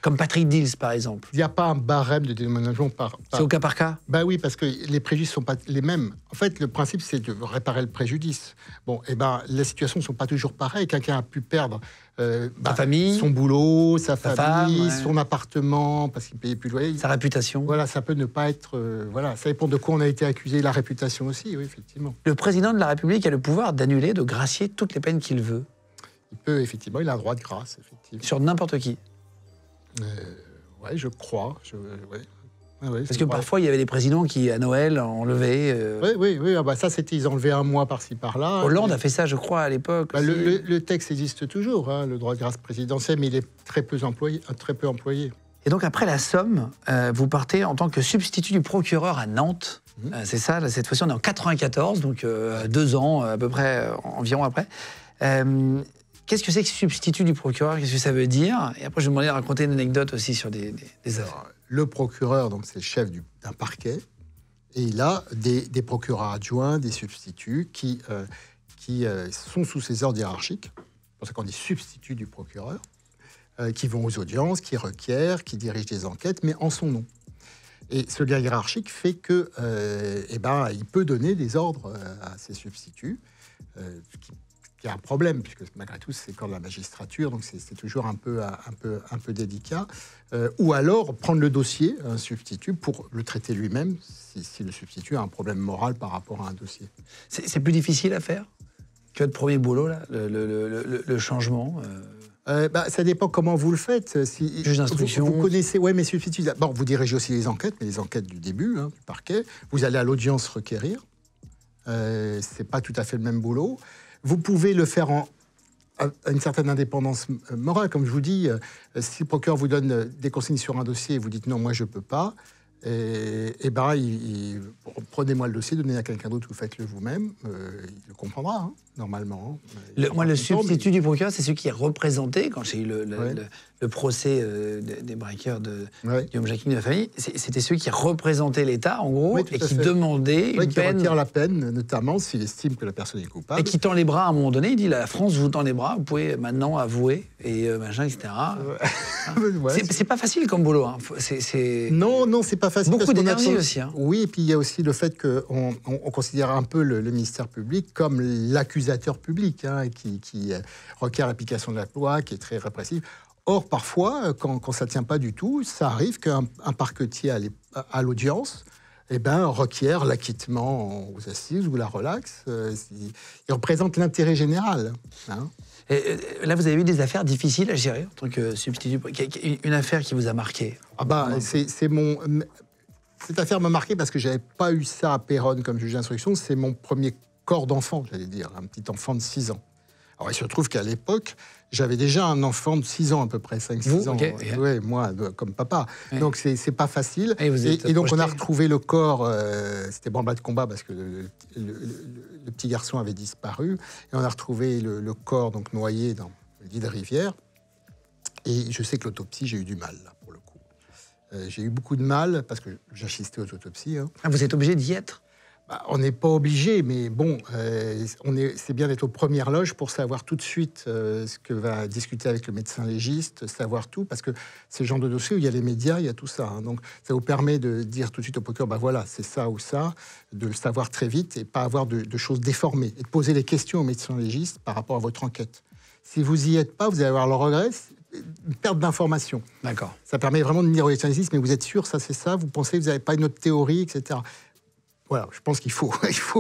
Speaker 1: Comme Patrick Dills, par exemple.
Speaker 2: Il n'y a pas un barème de dédommagement par...
Speaker 1: C'est au cas par cas?
Speaker 2: Oui, parce que les préjudices ne sont pas les mêmes. En fait, le principe, c'est de réparer le préjudice. Bon, les situations ne sont pas toujours pareilles. Quelqu'un a pu perdre
Speaker 1: sa famille,
Speaker 2: son boulot, sa famille,
Speaker 1: femme,
Speaker 2: son appartement, parce qu'il ne payait plus le loyer.
Speaker 1: Sa réputation.
Speaker 2: Voilà, ça peut ne pas être... ça dépend de quoi on a été accusé. La réputation aussi, oui, effectivement.
Speaker 1: Le président de la République a le pouvoir d'annuler, de gracier toutes les peines qu'il veut.
Speaker 2: Il peut, effectivement, il a un droit de grâce, effectivement.
Speaker 1: Sur n'importe qui.
Speaker 2: Oui, je crois.
Speaker 1: Parce que parfois, il y avait des présidents qui, à Noël, enlevaient...
Speaker 2: Oui. Ça, c'était, ils enlevaient un mois par-ci, par-là.
Speaker 1: Hollande a fait ça, je crois, à l'époque.
Speaker 2: Le texte existe toujours, le droit de grâce présidentiel, mais il est très peu employé.
Speaker 1: Et donc, après la Somme, vous partez en tant que substitut du procureur à Nantes. C'est ça, cette fois-ci, on est en 94, donc 2 ans, à peu près, environ après. Qu'est-ce que c'est que substitut du procureur? Qu'est-ce que ça veut dire? Et après, je vais demander de raconter une anecdote aussi sur des affaires.
Speaker 2: Le procureur, donc, c'est le chef d'un parquet. Et il a des procureurs adjoints, des substituts qui sont sous ses ordres hiérarchiques. C'est pour ça qu'on dit substitut du procureur, qui vont aux audiences, qui requièrent, qui dirigent des enquêtes, mais en son nom. Et ce lien hiérarchique fait que, il peut donner des ordres à ses substituts, il y a un problème, puisque malgré tout, c'est le corps de la magistrature, donc c'est toujours un peu délicat. Ou alors, prendre le dossier, un substitut, pour le traiter lui-même, si le substitut a un problème moral par rapport à un dossier.
Speaker 1: C'est plus difficile à faire que votre premier boulot, là, le changement
Speaker 2: ça dépend comment vous le faites.
Speaker 1: Juge d'instruction.
Speaker 2: Vous connaissez, mais substitut. D'abord, vous dirigez aussi les enquêtes, mais les enquêtes du début, du parquet. Vous allez à l'audience requérir. C'est pas tout à fait le même boulot. Vous pouvez le faire à une certaine indépendance morale. Comme je vous dis, si le procureur vous donne des consignes sur un dossier et vous dites non, moi je peux pas, prenez-moi le dossier, donnez à quelqu'un d'autre, vous faites-le vous-même. Il le comprendra, normalement.
Speaker 1: Le substitut du procureur, c'est celui qui est représenté, quand j'ai eu le procès des braqueurs de Guillaume Jacquin de la famille, c'était celui qui représentait l'État, en gros, et qui demandait une
Speaker 2: qui
Speaker 1: peine...
Speaker 2: retire la peine, notamment s'il estime que la personne est coupable.
Speaker 1: Et qui tend les bras à un moment donné, il dit, la France vous tend les bras, vous pouvez maintenant avouer, et machin, etc. C'est pas facile comme boulot.
Speaker 2: Non, c'est pas facile.
Speaker 1: Beaucoup d'énergie aussi.
Speaker 2: Oui, et puis il y a aussi le fait qu'on considère un peu le ministère public comme l'accusateur public, qui requiert l'application de la loi, qui est très répressif. Or, parfois, quand ça ne tient pas du tout, ça arrive qu'un parquetier à l'audience requiert l'acquittement aux assises ou la relaxe. Il représente l'intérêt général.
Speaker 1: Et là, vous avez eu des affaires difficiles à gérer en tant que substitut. Une affaire qui vous a marqué?
Speaker 2: C'est mon... cette affaire m'a marqué parce que je n'avais pas eu ça à Péronne comme juge d'instruction. C'est mon premier corps d'enfant, j'allais dire, un petit enfant de 6 ans. Alors, il se trouve qu'à l'époque, j'avais déjà un enfant de 6 ans à peu près, 5-6 ans.
Speaker 1: Okay.
Speaker 2: Ouais, moi, comme papa.
Speaker 1: Ouais.
Speaker 2: Donc, c'est pas facile.
Speaker 1: Et
Speaker 2: donc, on a retrouvé le corps, c'était branle-bas de combat parce que le petit garçon avait disparu. Et on a retrouvé le corps donc, noyé dans le lit de rivière. Et je sais que l'autopsie, j'ai eu du mal, là, pour le coup. J'ai eu beaucoup de mal parce que j'assistais aux autopsies. Hein.
Speaker 1: Ah, vous êtes obligé d'y être?
Speaker 2: On n'est pas obligé, mais bon, c'est bien d'être aux premières loges pour savoir tout de suite ce que va discuter avec le médecin légiste, savoir tout, parce que c'est le genre de dossier où il y a les médias, il y a tout ça. Hein. Donc, ça vous permet de dire tout de suite au procureur, voilà, c'est ça ou ça, de le savoir très vite et pas avoir de choses déformées, et de poser les questions au médecin légiste par rapport à votre enquête. Si vous y êtes pas, vous allez avoir le regret, une perte d'information.
Speaker 1: D'accord.
Speaker 2: Ça permet vraiment de dire au médecin légiste, mais vous êtes sûr, ça c'est ça, vous pensez que vous n'avez pas une autre théorie, etc. Voilà, je pense qu'il faut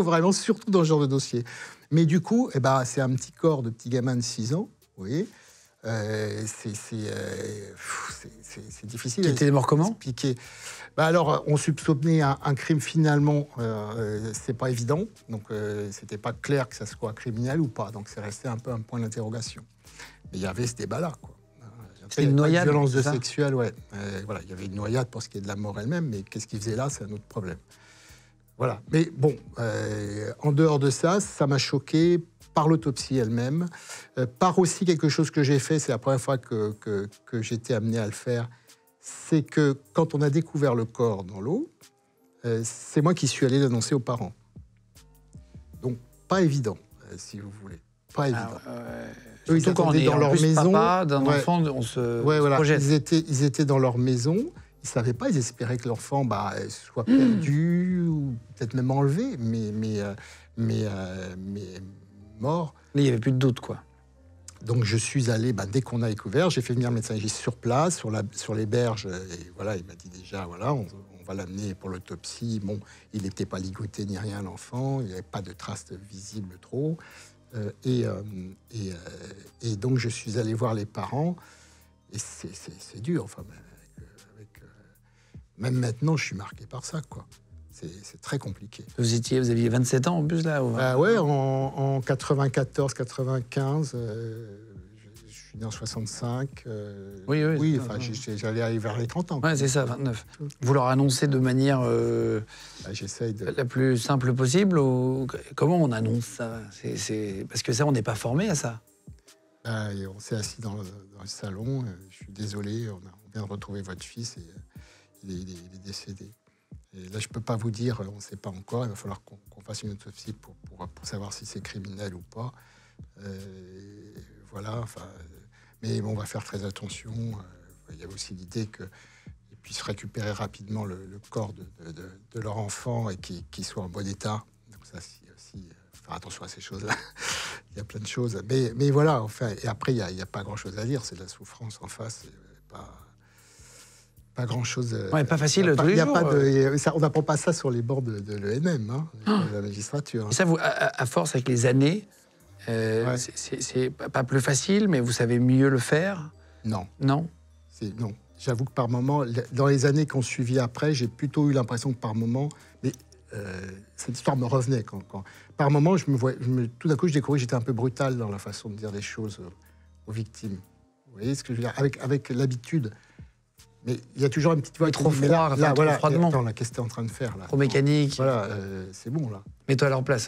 Speaker 2: vraiment, surtout dans ce genre de dossier. Mais du coup, c'est un petit corps de petit gamin de 6 ans, vous voyez. C'est difficile
Speaker 1: à expliquer. Mort comment?
Speaker 2: Alors, on soupçonnait un crime finalement, c'est pas évident. Donc, c'était pas clair que ça soit criminel ou pas. Donc, c'est resté un peu un point d'interrogation. Mais il y avait ce débat-là, quoi.
Speaker 1: C'était une noyade.
Speaker 2: Violence sexuelle, ouais. Voilà, il y avait une noyade pour ce qui est de la mort elle-même, mais qu'est-ce qu'il faisait là, c'est un autre problème. Voilà. Mais bon, en dehors de ça, ça m'a choqué par l'autopsie elle-même, par aussi quelque chose que j'ai fait, c'est la première fois que j'étais amené à le faire, c'est que quand on a découvert le corps dans l'eau, c'est moi qui suis allé l'annoncer aux parents. Donc, pas évident, si vous voulez. Pas évident.
Speaker 1: Eux, ils attendaient dans leur maison. Papa d'un enfant, on se projette.
Speaker 2: Ils étaient dans leur maison. Ils ne savaient pas, ils espéraient que l'enfant soit perdu ou peut-être même enlevé, mais mort.
Speaker 1: Mais il n'y avait plus de doute, quoi.
Speaker 2: Donc je suis allé, dès qu'on a découvert, j'ai fait venir le médecin légiste sur place, sur les berges, et voilà, il m'a dit déjà, voilà, on va l'amener pour l'autopsie. Bon, il n'était pas ligoté ni rien, l'enfant, il n'y avait pas de traces visibles trop. Et donc je suis allé voir les parents, et c'est dur, enfin... Même maintenant, je suis marqué par ça, quoi. C'est très compliqué.
Speaker 1: Vous aviez 27 ans en plus, là?
Speaker 2: Ouais, en 94, 95, je suis né en 65. Oui, enfin, j'allais aller vers les 30 ans.
Speaker 1: Ouais, c'est ça, 29. Vous leur annoncez de manière la plus simple possible ou comment on annonce ça? Parce que ça, on n'est pas formé à ça.
Speaker 2: On s'est assis dans le salon. Je suis désolé, on vient de retrouver votre fils et... Il est décédé. Et là, je ne peux pas vous dire, on ne sait pas encore. Il va falloir qu'on fasse une autopsie pour savoir si c'est criminel ou pas. Voilà. Mais on va faire très attention. Il y a aussi l'idée qu'ils puissent récupérer rapidement le corps de leur enfant et qu'il soit en bon état. Donc ça, aussi, faire attention à ces choses-là. Il y a plein de choses. Mais voilà. Enfin, et après, il n'y a pas grand-chose à dire. C'est de la souffrance en face. Pas grand-chose.
Speaker 1: Pas facile tous les jours.
Speaker 2: On n'apprend pas ça sur les bords de l'ENM, de la magistrature.
Speaker 1: Et ça, vous, à force, avec les années, c'est pas plus facile, mais vous savez mieux le faire?
Speaker 2: Non.
Speaker 1: Non?
Speaker 2: Non. J'avoue que par moment, dans les années qui ont suivi après, j'ai plutôt eu l'impression que par moment... Mais cette histoire me revenait. Par moment, tout d'un coup, je découvrais que j'étais un peu brutal dans la façon de dire les choses aux victimes. Vous voyez ce que je veux dire? Avec l'habitude... Mais il y a toujours une petite voix
Speaker 1: trop froid,
Speaker 2: froidement. Attends, qu'est-ce que tu es en train de faire là?
Speaker 1: Trop mécanique.
Speaker 2: Voilà, c'est bon là.
Speaker 1: Mets-toi à leur place.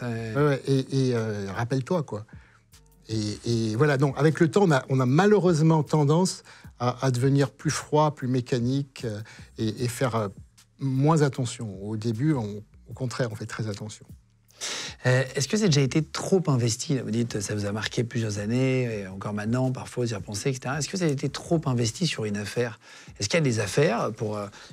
Speaker 2: Et rappelle-toi quoi. Et voilà, donc avec le temps, on a malheureusement tendance à devenir plus froid, plus mécanique et faire moins attention. Au début, au contraire, on fait très attention.
Speaker 1: Est-ce que ça a déjà été trop investi? Vous dites ça vous a marqué plusieurs années, et encore maintenant, parfois vous y repensez, etc. Est-ce que ça a été trop investi sur une affaire? Est-ce qu'il y a des affaires,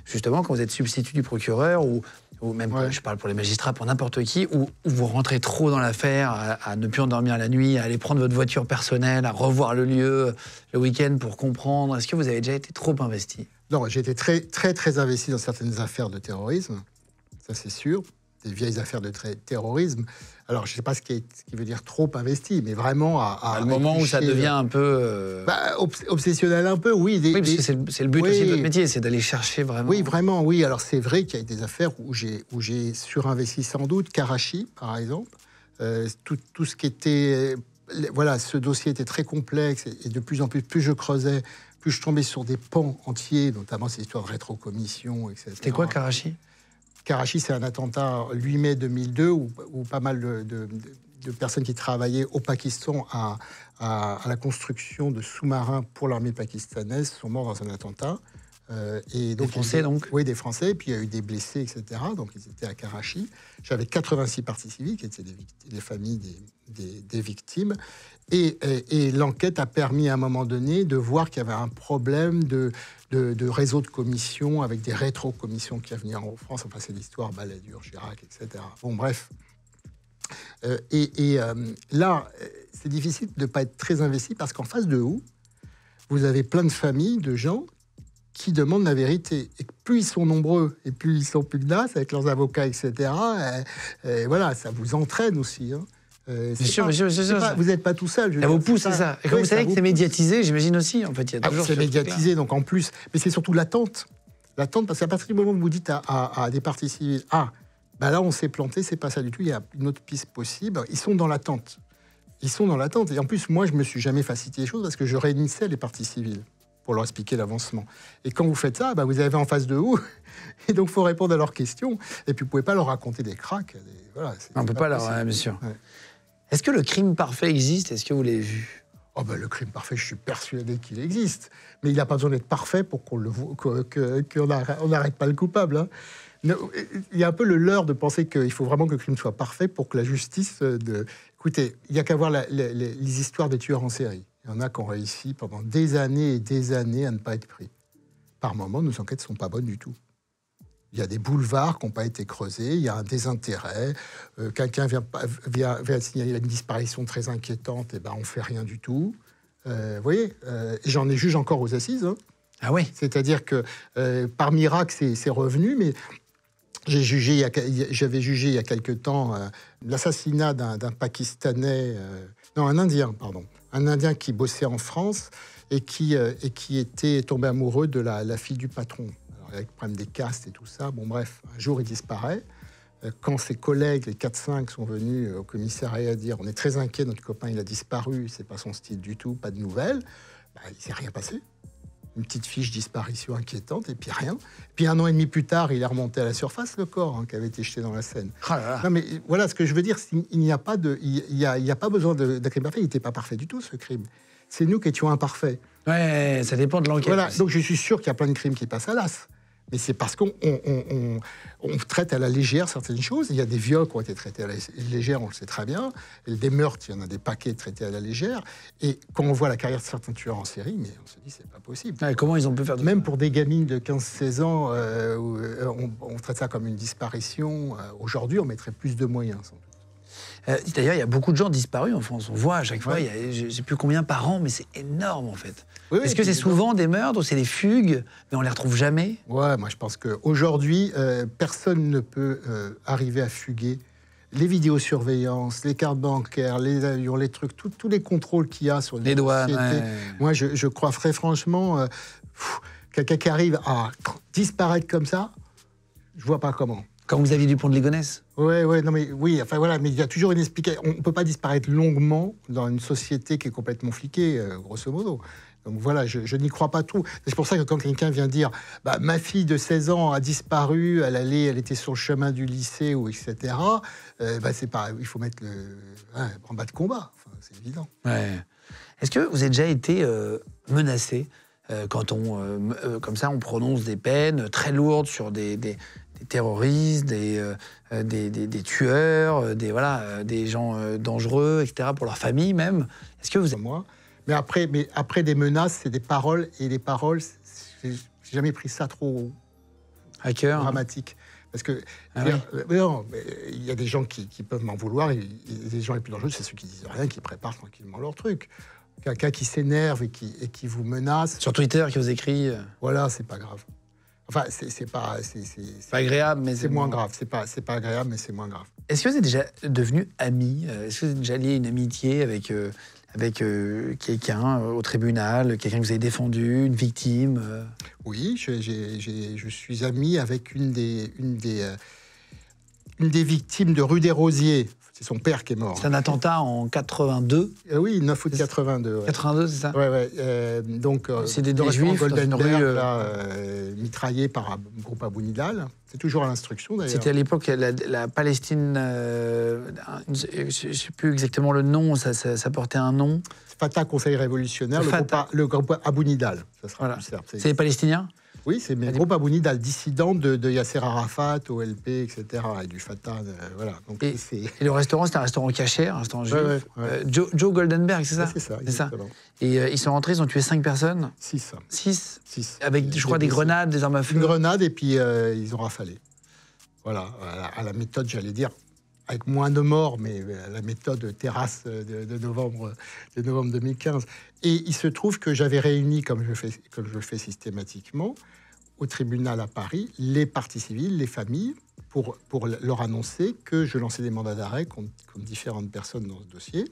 Speaker 1: justement, quand vous êtes substitut du procureur, ou même, je parle pour les magistrats, pour n'importe qui, où vous rentrez trop dans l'affaire, à ne plus endormir la nuit, à aller prendre votre voiture personnelle, à revoir le lieu le week-end pour comprendre? Est-ce que vous avez déjà été trop investi?
Speaker 2: Non, j'ai été très, très, très investi dans certaines affaires de terrorisme, ça c'est sûr. des vieilles affaires de terrorisme. Alors, je ne sais pas ce qui veut dire trop investi, mais vraiment
Speaker 1: le moment où ça devient un peu...
Speaker 2: obsessionnel un peu, oui.
Speaker 1: Parce que c'est le but aussi de votre métier, c'est d'aller chercher vraiment...
Speaker 2: Oui, vraiment, oui. Alors, c'est vrai qu'il y a des affaires où j'ai surinvesti sans doute. Karachi, par exemple. Tout ce qui était... Voilà, ce dossier était très complexe et de plus en plus je creusais, plus je tombais sur des pans entiers, notamment ces histoires de rétrocommission, etc.
Speaker 1: C'était quoi, Karachi ?
Speaker 2: Karachi, c'est un attentat 8 mai 2002 où pas mal de personnes qui travaillaient au Pakistan à la construction de sous-marins pour l'armée pakistanaise sont morts dans un attentat. Et donc,
Speaker 1: des Français, donc ?
Speaker 2: Oui, des Français. Puis il y a eu des blessés, etc. Donc ils étaient à Karachi. J'avais 86 parties civiles qui étaient des familles des victimes. Et l'enquête a permis à un moment donné de voir qu'il y avait un problème de réseau de commissions avec des rétro-commissions qui venaient en France. Enfin, c'est l'histoire Balladur, Chirac, etc. Bon, bref. Là, c'est difficile de ne pas être très investi parce qu'en face de vous avez plein de familles, de gens qui demandent la vérité. Et plus ils sont nombreux, et plus ils sont pugnaces avec leurs avocats, etc., voilà, ça vous entraîne aussi. Hein. Vous n'êtes pas tout seul.
Speaker 1: Ça vous pousse, c'est ça. Et comme vous savez que c'est médiatisé, j'imagine aussi, en fait. Il y a toujours
Speaker 2: c'est médiatisé, donc en plus. Mais c'est surtout l'attente. L'attente, parce qu'à partir du moment où vous dites à des parties civiles, là, on s'est planté, c'est pas ça du tout, il y a une autre piste possible, ils sont dans l'attente. Ils sont dans l'attente. Et en plus, moi, je me suis jamais facilité les choses parce que je réunissais les parties civiles pour leur expliquer l'avancement. Et quand vous faites ça, vous avez en face de vous, et donc il faut répondre à leurs questions, et puis vous ne pouvez pas leur raconter des cracks. Voilà,
Speaker 1: on ne peut pas leur... bien sûr. Ouais. Est-ce que le crime parfait existe ? Est-ce que vous l'avez vu ?
Speaker 2: Le crime parfait, je suis persuadé qu'il existe. Mais il n'a pas besoin d'être parfait pour qu'on n'arrête pas le coupable. Hein. Il y a un peu le leurre de penser qu'il faut vraiment que le crime soit parfait pour que la justice... Écoutez, il n'y a qu'à voir les histoires des tueurs en série. Il y en a qui ont réussi pendant des années et des années à ne pas être pris. Par moments, nos enquêtes ne sont pas bonnes du tout. Il y a des boulevards qui n'ont pas été creusés, il y a un désintérêt. Quelqu'un vient signaler une disparition très inquiétante, et on ne fait rien du tout. Vous voyez, j'en ai juge encore aux assises. Hein.
Speaker 1: Ah oui.
Speaker 2: C'est-à-dire que par miracle, c'est revenu, mais j'avais jugé il y a quelque temps l'assassinat d'un Pakistanais, un Indien, pardon. Un Indien qui bossait en France et qui était tombé amoureux de la fille du patron. Alors, avec le problème des castes et tout ça, bon bref, un jour il disparaît. Quand ses collègues, les 4-5, sont venus au commissariat dire « On est très inquiet, notre copain il a disparu, c'est pas son style du tout, pas de nouvelles », il ne s'est rien passé. Une petite fiche disparition inquiétante, et puis rien. Puis 1 an et demi plus tard, il est remonté à la surface, le corps, qui avait été jeté dans la Seine.
Speaker 1: Oh là là.
Speaker 2: Non, mais voilà, ce que je veux dire, il n'y a pas besoin d'un crime parfait. Il n'était pas parfait du tout, ce crime. C'est nous qui étions imparfaits.
Speaker 1: Ouais, ça dépend de l'enquête.
Speaker 2: Voilà, donc je suis sûr qu'il y a plein de crimes qui passent à l'as. Mais c'est parce qu'on traite à la légère certaines choses. Il y a des viols qui ont été traités à la légère, on le sait très bien. Et des meurtres, il y en a des paquets traités à la légère. Et quand on voit la carrière de certains tueurs en série, mais on se dit, c'est pas possible.
Speaker 1: Ouais, comment ils ont pu faire
Speaker 2: Même pour des gamines de 15-16 ans, on traite ça comme une disparition. Aujourd'hui, on mettrait plus de moyens, sans doute.
Speaker 1: D'ailleurs, il y a beaucoup de gens disparus en France. On voit à chaque fois, je ne sais plus combien par an, mais c'est énorme en fait. Oui, est-ce que c'est souvent des meurtres ou c'est des fugues, mais on les retrouve jamais ?
Speaker 2: Ouais, moi je pense qu'aujourd'hui, personne ne peut arriver à fuguer. Les vidéosurveillances, les cartes bancaires, les avions, les trucs, tous les contrôles qu'il y a sur
Speaker 1: les douanes. Ouais.
Speaker 2: Moi, je crois très franchement, quelqu'un qui arrive à disparaître comme ça, je vois pas comment.
Speaker 1: Quand vous aviez Dupont de Ligonnès ?
Speaker 2: Oui, enfin voilà, mais il y a toujours une explication. On ne peut pas disparaître longuement dans une société qui est complètement fliquée, grosso modo. Donc voilà, je n'y crois pas trop. C'est pour ça que quand quelqu'un vient dire « ma fille de 16 ans a disparu, elle était sur le chemin du lycée, ou etc. » c'est pas, il faut mettre en bas de combat, c'est évident.
Speaker 1: Ouais. Est-ce que vous avez déjà été menacé quand comme ça, on prononce des peines très lourdes sur des terroristes, des tueurs, des gens dangereux, etc., pour leur famille même. Est-ce que vous...
Speaker 2: Moi, mais après des menaces, c'est des paroles, et les paroles, j'ai jamais pris ça trop
Speaker 1: à cœur,
Speaker 2: dramatique. Parce que il y a des gens qui peuvent m'en vouloir, et les gens les plus dangereux, c'est ceux qui disent rien, qui préparent tranquillement leur truc. Quelqu'un qui s'énerve et qui vous menace...
Speaker 1: Sur Twitter, qui vous écrit...
Speaker 2: Voilà, c'est pas grave. Enfin, c'est pas
Speaker 1: agréable, mais
Speaker 2: c'est moins grave. C'est pas agréable, mais c'est moins grave.
Speaker 1: Est-ce que vous êtes déjà devenu ami? Est-ce que vous êtes déjà lié une amitié avec quelqu'un au tribunal, quelqu'un que vous avez défendu, une victime?
Speaker 2: Oui, je suis ami avec une des victimes de rue des Rosiers. C'est son père qui est mort.
Speaker 1: C'est un attentat en 82?
Speaker 2: Oui, 9 août 82. Ouais.
Speaker 1: 82, c'est ça?
Speaker 2: Oui. Donc,
Speaker 1: c'est des Juifs dans une rue...
Speaker 2: mitraillés par un groupe Abou Nidal. C'est toujours à l'instruction, d'ailleurs.
Speaker 1: C'était à l'époque la Palestine... je ne sais plus exactement le nom, ça portait un nom.
Speaker 2: Fatah Conseil révolutionnaire, le groupe Abou Nidal. Ça sera plus simple.
Speaker 1: C'est les Palestiniens?
Speaker 2: Oui, c'est le groupe Abou Nidal, dissident de Yasser Arafat, OLP, etc. Et du Fatah, voilà. Donc,
Speaker 1: et le restaurant, c'était un restaurant caché, un restaurant juif. Ouais. Joe Goldenberg, c'est ça?
Speaker 2: C'est ça, exactement.
Speaker 1: Et ils sont rentrés, ils ont tué 5 personnes?
Speaker 2: 6.
Speaker 1: 6? Avec, je crois, des grenades, des armes à feu?
Speaker 2: Une grenade, et puis ils ont rafalé. Voilà, à la méthode, j'allais dire, avec moins de morts, mais la méthode terrasse de novembre 2015. Et il se trouve que j'avais réuni, comme je le fais systématiquement, au tribunal à Paris, les parties civiles, les familles, pour leur annoncer que je lançais des mandats d'arrêt contre différentes personnes dans ce dossier.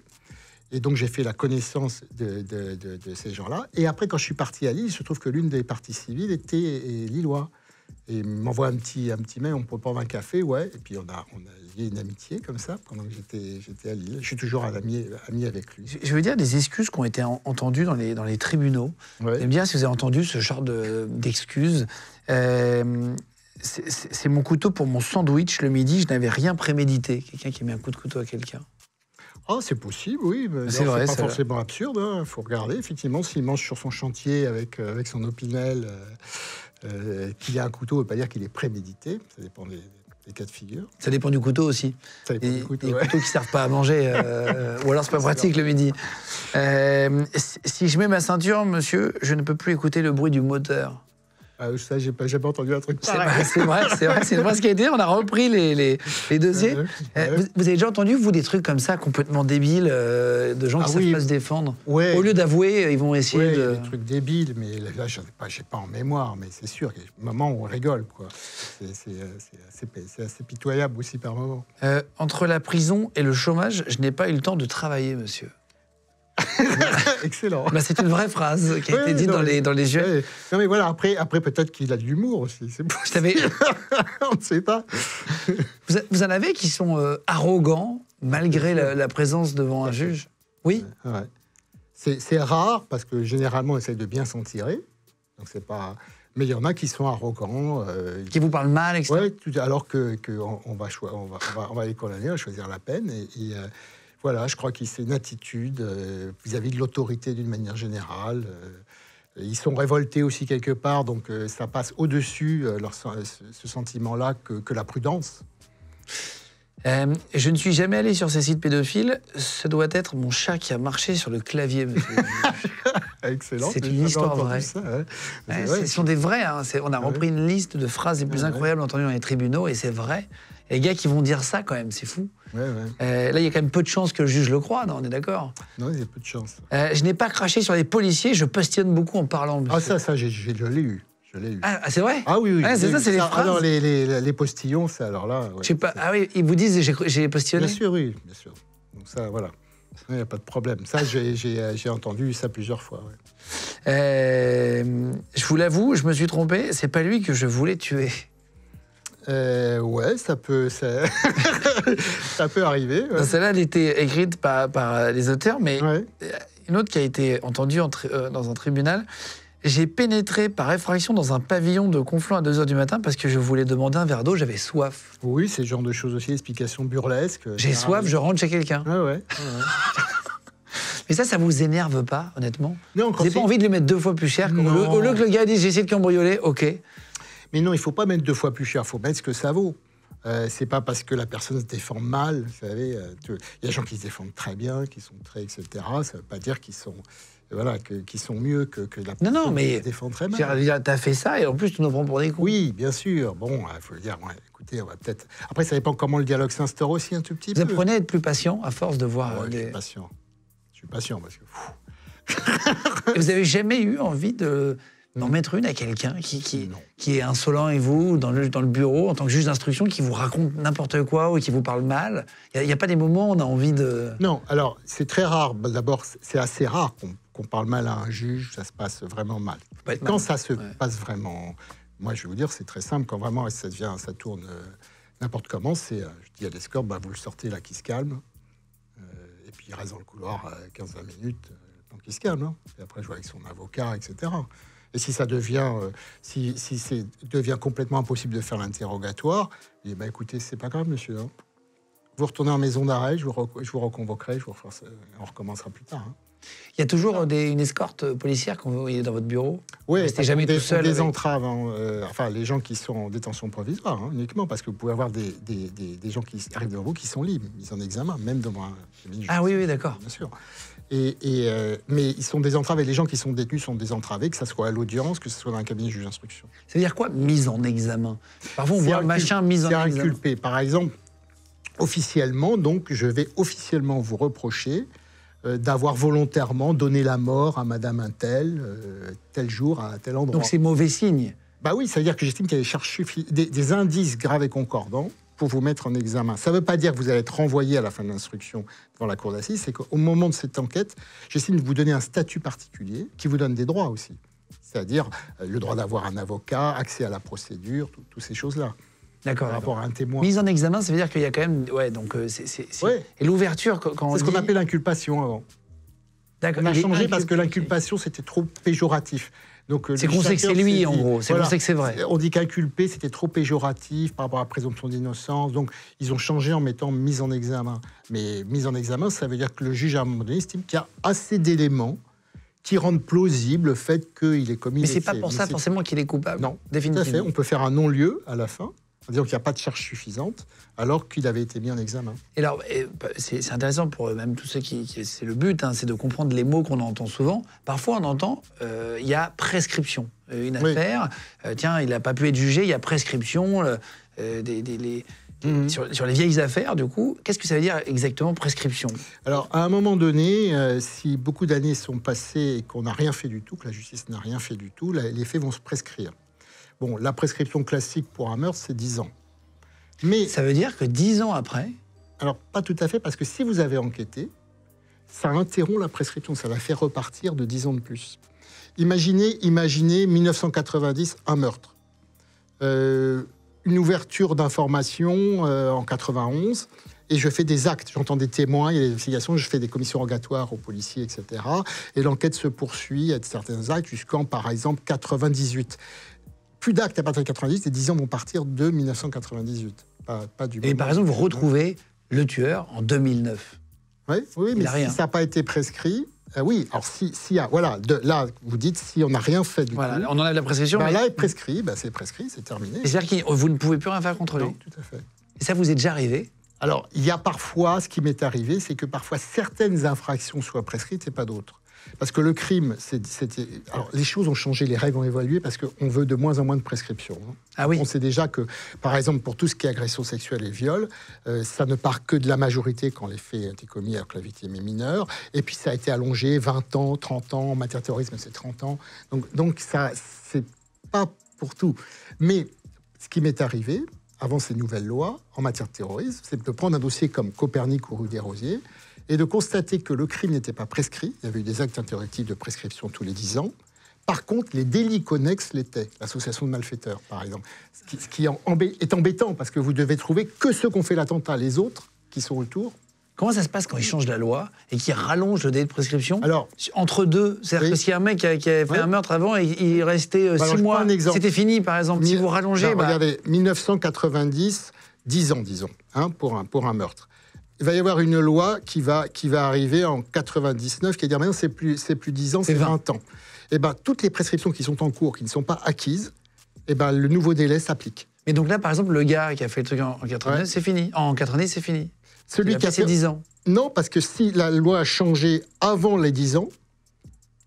Speaker 2: Et donc, j'ai fait la connaissance de ces gens-là. Et après, quand je suis parti à Lille, il se trouve que l'une des parties civiles était lillois. Et il m'envoie un petit mail, on peut prendre un café, ouais. Et puis, on a lié une amitié comme ça pendant que j'étais à Lille. Je suis toujours un ami avec lui.
Speaker 1: Je veux dire des excuses qui ont été entendues dans les tribunaux. Ouais. J'aime bien si vous avez entendu ce genre d'excuses. C'est mon couteau pour mon sandwich le midi, je n'avais rien prémédité. Quelqu'un qui met un coup de couteau à quelqu'un.
Speaker 2: Ah, c'est possible, oui.
Speaker 1: C'est vrai,
Speaker 2: pas forcément absurde. Il faut regarder, effectivement, s'il mange sur son chantier avec son opinel, qu'il a un couteau, ça ne veut pas dire qu'il est prémédité. Ça dépend des cas de figure.
Speaker 1: Ça dépend du couteau aussi.
Speaker 2: Ça dépend du couteau,
Speaker 1: des couteaux qui ne servent pas à manger, ou alors c'est pas pratique le midi. Si je mets ma ceinture, monsieur, je ne peux plus écouter le bruit du moteur.
Speaker 2: Ça, j'ai jamais entendu un truc pareil.
Speaker 1: C'est vrai, c'est une phrase qui a été. On a repris les dossiers. Vous avez déjà entendu, vous, des trucs comme ça, complètement débiles, de gens qui ne savent pas se défendre?
Speaker 2: Ouais.
Speaker 1: Au lieu d'avouer, ils vont essayer de...
Speaker 2: des trucs débiles, mais là, je n'ai pas en mémoire, mais c'est sûr, qu'il y a des moments où on rigole, quoi. C'est assez pitoyable aussi par moments.
Speaker 1: Entre la prison et le chômage, je n'ai pas eu le temps de travailler, monsieur.
Speaker 2: Excellent.
Speaker 1: C'est une vraie phrase qui a été dite dans les jeux.
Speaker 2: Ouais. Non mais voilà, après peut-être qu'il a de l'humour aussi. On ne sait pas.
Speaker 1: Vous en avez qui sont arrogants malgré la présence devant un juge? Oui.
Speaker 2: Ouais. C'est rare parce que généralement on essaie de bien s'en tirer. Donc c'est pas. Mais il y en a qui sont arrogants.
Speaker 1: Qui vous parlent mal, etc.
Speaker 2: Oui, alors qu'on va à l'école année, on va choisir la peine. Voilà, je crois que c'est une attitude vis-à-vis de l'autorité d'une manière générale. Ils sont révoltés aussi quelque part, donc ça passe au-dessus, ce sentiment-là, que la prudence.
Speaker 1: Je ne suis jamais allé sur ces sites pédophiles. Ce doit être mon chat qui a marché sur le clavier, monsieur.
Speaker 2: Excellent.
Speaker 1: C'est une histoire vraie.
Speaker 2: Ça, ouais.
Speaker 1: Ce sont des vrais. Hein. On a repris une liste de phrases les plus incroyables entendues dans les tribunaux, et c'est vrai. Et les gars qui vont dire ça, quand même, c'est fou. Là, il y a quand même peu de chances que le juge le croie, non, on est d'accord?
Speaker 2: Non, il y a peu de chances.
Speaker 1: Je n'ai pas craché sur les policiers, je postillonne beaucoup en parlant. Monsieur.
Speaker 2: Ah, ça, je l'ai eu.
Speaker 1: Ah, c'est vrai?
Speaker 2: Ah oui.
Speaker 1: C'est ça, c'est les phrases.
Speaker 2: Alors, les postillons, ça, alors là...
Speaker 1: Je sais pas. Ah oui, ils vous disent j'ai postillonné?
Speaker 2: Bien sûr, oui, bien sûr. Donc ça, voilà. Il n'y a pas de problème. Ça, j'ai entendu ça plusieurs fois.
Speaker 1: Je vous l'avoue, je me suis trompé. C'est pas lui que je voulais tuer.
Speaker 2: Ouais, ça peut arriver. Ouais.
Speaker 1: Celle-là, elle était écrite par les auteurs, mais une autre qui a été entendue dans un tribunal. J'ai pénétré par effraction dans un pavillon de Conflans à 2h du matin parce que je voulais demander un verre d'eau, j'avais soif.
Speaker 2: Oui, c'est ce genre de choses aussi, explication burlesque.
Speaker 1: J'ai soif, je rentre chez quelqu'un.
Speaker 2: Ouais.
Speaker 1: Mais ça vous énerve pas, honnêtement?
Speaker 2: Non,
Speaker 1: vous n'avez pas envie de le mettre 2 fois plus cher? Au lieu que le gars dise j'ai essayé de cambrioler, ok.
Speaker 2: Mais non, il ne faut pas mettre 2 fois plus cher, il faut mettre ce que ça vaut. C'est pas parce que la personne se défend mal, vous savez. Il y a des gens qui se défendent très bien, qui sont très, etc. Ça ne veut pas dire qu'ils sont... Voilà, qui sont mieux que la personne qui se défend très mal.
Speaker 1: T'as fait ça et en plus tu nous prends pour des cons.
Speaker 2: Oui, bien sûr. Bon, il faut le dire. Écoutez, on va peut-être. Après, ça dépend comment le dialogue s'instaure aussi un tout petit peu.
Speaker 1: Vous apprenez à être plus patient à force de voir.
Speaker 2: Je suis patient parce que.
Speaker 1: Vous avez jamais eu envie de d'en mettre une à quelqu'un qui est insolent et vous, dans le bureau, en tant que juge d'instruction, qui vous raconte n'importe quoi ou qui vous parle mal? Il n'y a pas des moments où on a envie de...
Speaker 2: Non, alors c'est très rare. D'abord, c'est assez rare qu'on parle mal à un juge, ça se passe vraiment mal. Quand ça se passe vraiment... Moi, je vais vous dire, c'est très simple. Quand vraiment ça tourne n'importe comment, je dis à l'escorte, vous le sortez là, qui se calme. Et puis il reste dans le couloir 15-20 minutes, tant qu'il se calme. Hein. Et après, je vois avec son avocat, etc. Et si ça devient, devient complètement impossible de faire l'interrogatoire, je dis, écoutez, c'est pas grave, monsieur. Hein. Vous retournez en maison d'arrêt, je vous reconvoquerai, on recommencera plus tard. Hein.
Speaker 1: Il y a toujours une escorte policière quand vous voyez dans votre bureau?
Speaker 2: Oui,
Speaker 1: restez jamais tout seul.
Speaker 2: Des entraves, enfin les gens qui sont en détention provisoire, uniquement, parce que vous pouvez avoir des gens qui arrivent devant vous qui sont libres, ils en examen, même devant un...
Speaker 1: Ah oui, d'accord.
Speaker 2: Bien sûr. Mais ils sont désentravés. Les gens qui sont détenus sont désentravés, que ce soit à l'audience, que ce soit dans un cabinet de juge d'instruction.
Speaker 1: Ça veut dire quoi, mise en examen? Parfois, on voit un machin mise en examen.
Speaker 2: C'est inculpé. Par exemple, officiellement, donc, je vais officiellement vous reprocher d'avoir volontairement donné la mort à madame un tel jour, à tel endroit.
Speaker 1: Donc c'est mauvais signe?
Speaker 2: Oui, ça veut dire que j'estime qu'il y a des indices graves et concordants pour vous mettre en examen. Ça ne veut pas dire que vous allez être renvoyé à la fin de l'instruction devant la cour d'assises, c'est qu'au moment de cette enquête, j'estime de vous donner un statut particulier qui vous donne des droits aussi. C'est-à-dire le droit d'avoir un avocat, accès à la procédure, toutes ces choses-là.
Speaker 1: D'accord.
Speaker 2: Par rapport à un témoin.
Speaker 1: Mise en examen, ça veut dire qu'il y a quand même... Ouais, donc
Speaker 2: Ouais.
Speaker 1: Et l'ouverture, quand on
Speaker 2: C'est ce qu'on appelle l'inculpation avant.
Speaker 1: D'accord.
Speaker 2: On a changé parce que l'inculpation, c'était trop péjoratif.
Speaker 1: C'est qu'on sait que c'est lui, en gros. C'est qu'on sait que c'est vrai.
Speaker 2: On dit qu'inculpé, c'était trop péjoratif par rapport à la présomption d'innocence. Donc, ils ont changé en mettant mise en examen. Mais mise en examen, ça veut dire que le juge, à un moment donné, estime qu'il y a assez d'éléments qui rendent plausible le fait qu'il ait commis...
Speaker 1: Mais c'est pas pour ça forcément qu'il est coupable.
Speaker 2: Non,
Speaker 1: définitivement.
Speaker 2: Tout à fait. On peut faire un non-lieu à la fin, en disant qu'il n'y a pas de charge suffisante, alors qu'il avait été mis en examen.
Speaker 1: Et alors, c'est intéressant pour même tous ceux c'est le but, c'est de comprendre les mots qu'on entend souvent. Parfois, on entend, il y a prescription. Une affaire, tiens, il n'a pas pu être jugé, il y a prescription. Sur les vieilles affaires, du coup, qu'est-ce que ça veut dire exactement, prescription?
Speaker 2: Alors, à un moment donné, si beaucoup d'années sont passées et qu'on n'a rien fait du tout, que la justice n'a rien fait du tout, les faits vont se prescrire. Bon, la prescription classique pour un meurtre, c'est 10 ans. Mais
Speaker 1: ça veut dire que 10 ans après...
Speaker 2: Alors, pas tout à fait, parce que si vous avez enquêté, ça interrompt la prescription, ça la fait repartir de 10 ans de plus. Imaginez 1990, un meurtre. Une ouverture d'information en 91, et je fais des actes, j'entends des témoins, il y a des investigations, je fais des commissions rogatoires aux policiers, etc. Et l'enquête se poursuit à certains actes jusqu'en, par exemple, 98. Plus d'actes à partir de 98, et 10 ans vont partir de 1998. Pas du
Speaker 1: et par exemple, vous retrouvez le tueur en 2009.
Speaker 2: Oui, mais si ça n'a pas été prescrit... oui, alors là, vous dites, si on n'a rien fait du tout...
Speaker 1: On enlève la prescription.
Speaker 2: Là, est prescrit, c'est prescrit, c'est terminé.
Speaker 1: C'est-à-dire que vous ne pouvez plus rien faire contre lui?
Speaker 2: Non, tout à fait.
Speaker 1: Et ça vous est déjà arrivé?
Speaker 2: Alors, il y a parfois, ce qui m'est arrivé, c'est que parfois certaines infractions soient prescrites et pas d'autres. Parce que le crime, alors les choses ont changé, les règles ont évolué parce qu'on veut de moins en moins de prescription.
Speaker 1: Ah oui.
Speaker 2: On sait déjà que, par exemple, pour tout ce qui est agression sexuelle et viol, ça ne part que de la majorité quand les faits ont été commis alors que la victime est mineure. Et puis ça a été allongé 20 ans, 30 ans, en matière de terrorisme, c'est 30 ans. Donc ça, c'est pas pour tout. Mais ce qui m'est arrivé, avant ces nouvelles lois, en matière de terrorisme, c'est de prendre un dossier comme Copernic ou Rue des Rosiers, et de constater que le crime n'était pas prescrit. Il y avait eu des actes interruptifs de prescription tous les 10 ans. Par contre, les délits connexes l'étaient. L'association de malfaiteurs, par exemple. Ce qui est embêtant, parce que vous devez trouver que ceux qui ont fait l'attentat. Les autres, qui sont autour...
Speaker 1: Comment ça se passe quand ils changent la loi et qu'ils rallongent le délai de prescription?
Speaker 2: Alors,
Speaker 1: entre deux, c'est-à-dire que s'il y a un mec qui a fait un meurtre avant et il restait 6 mois, c'était fini, par exemple. Si vous rallongez...
Speaker 2: Regardez, 1990, 10 ans, disons, pour un meurtre. Il va y avoir une loi qui va arriver en 99, qui va dire maintenant c'est plus 10 ans, c'est 20 ans. Et toutes les prescriptions qui sont en cours, qui ne sont pas acquises, le nouveau délai s'applique.
Speaker 1: Mais donc là, par exemple, le gars qui a fait le truc en 89, c'est fini. En 90, c'est fini.
Speaker 2: Celui qui a fait
Speaker 1: 10 ans.
Speaker 2: Non, parce que si la loi a changé avant les 10 ans,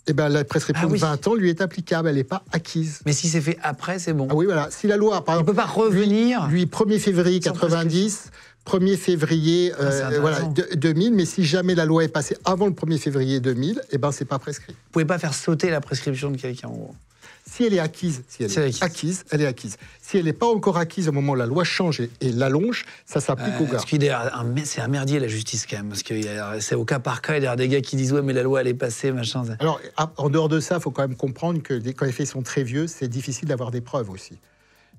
Speaker 2: la prescription de 20 ans lui est applicable, elle n'est pas acquise.
Speaker 1: Mais si c'est fait après, c'est bon.
Speaker 2: Ah oui, voilà. Si la loi, par exemple,
Speaker 1: il ne peut pas revenir.
Speaker 2: Lui 1er février 90, 1er février 2000, mais si jamais la loi est passée avant le 1er février 2000, c'est pas prescrit.
Speaker 1: Vous ne pouvez pas faire sauter la prescription de quelqu'un, en gros.
Speaker 2: Si elle est acquise, elle est acquise. Si elle n'est pas encore acquise au moment où la loi change et l'allonge, ça s'applique au gars.
Speaker 1: C'est un merdier la justice quand même, parce que c'est au cas par cas, il y a des gars qui disent ouais mais la loi elle est passée, machin.
Speaker 2: Alors en dehors de ça, il faut quand même comprendre que quand les faits sont très vieux, c'est difficile d'avoir des preuves aussi.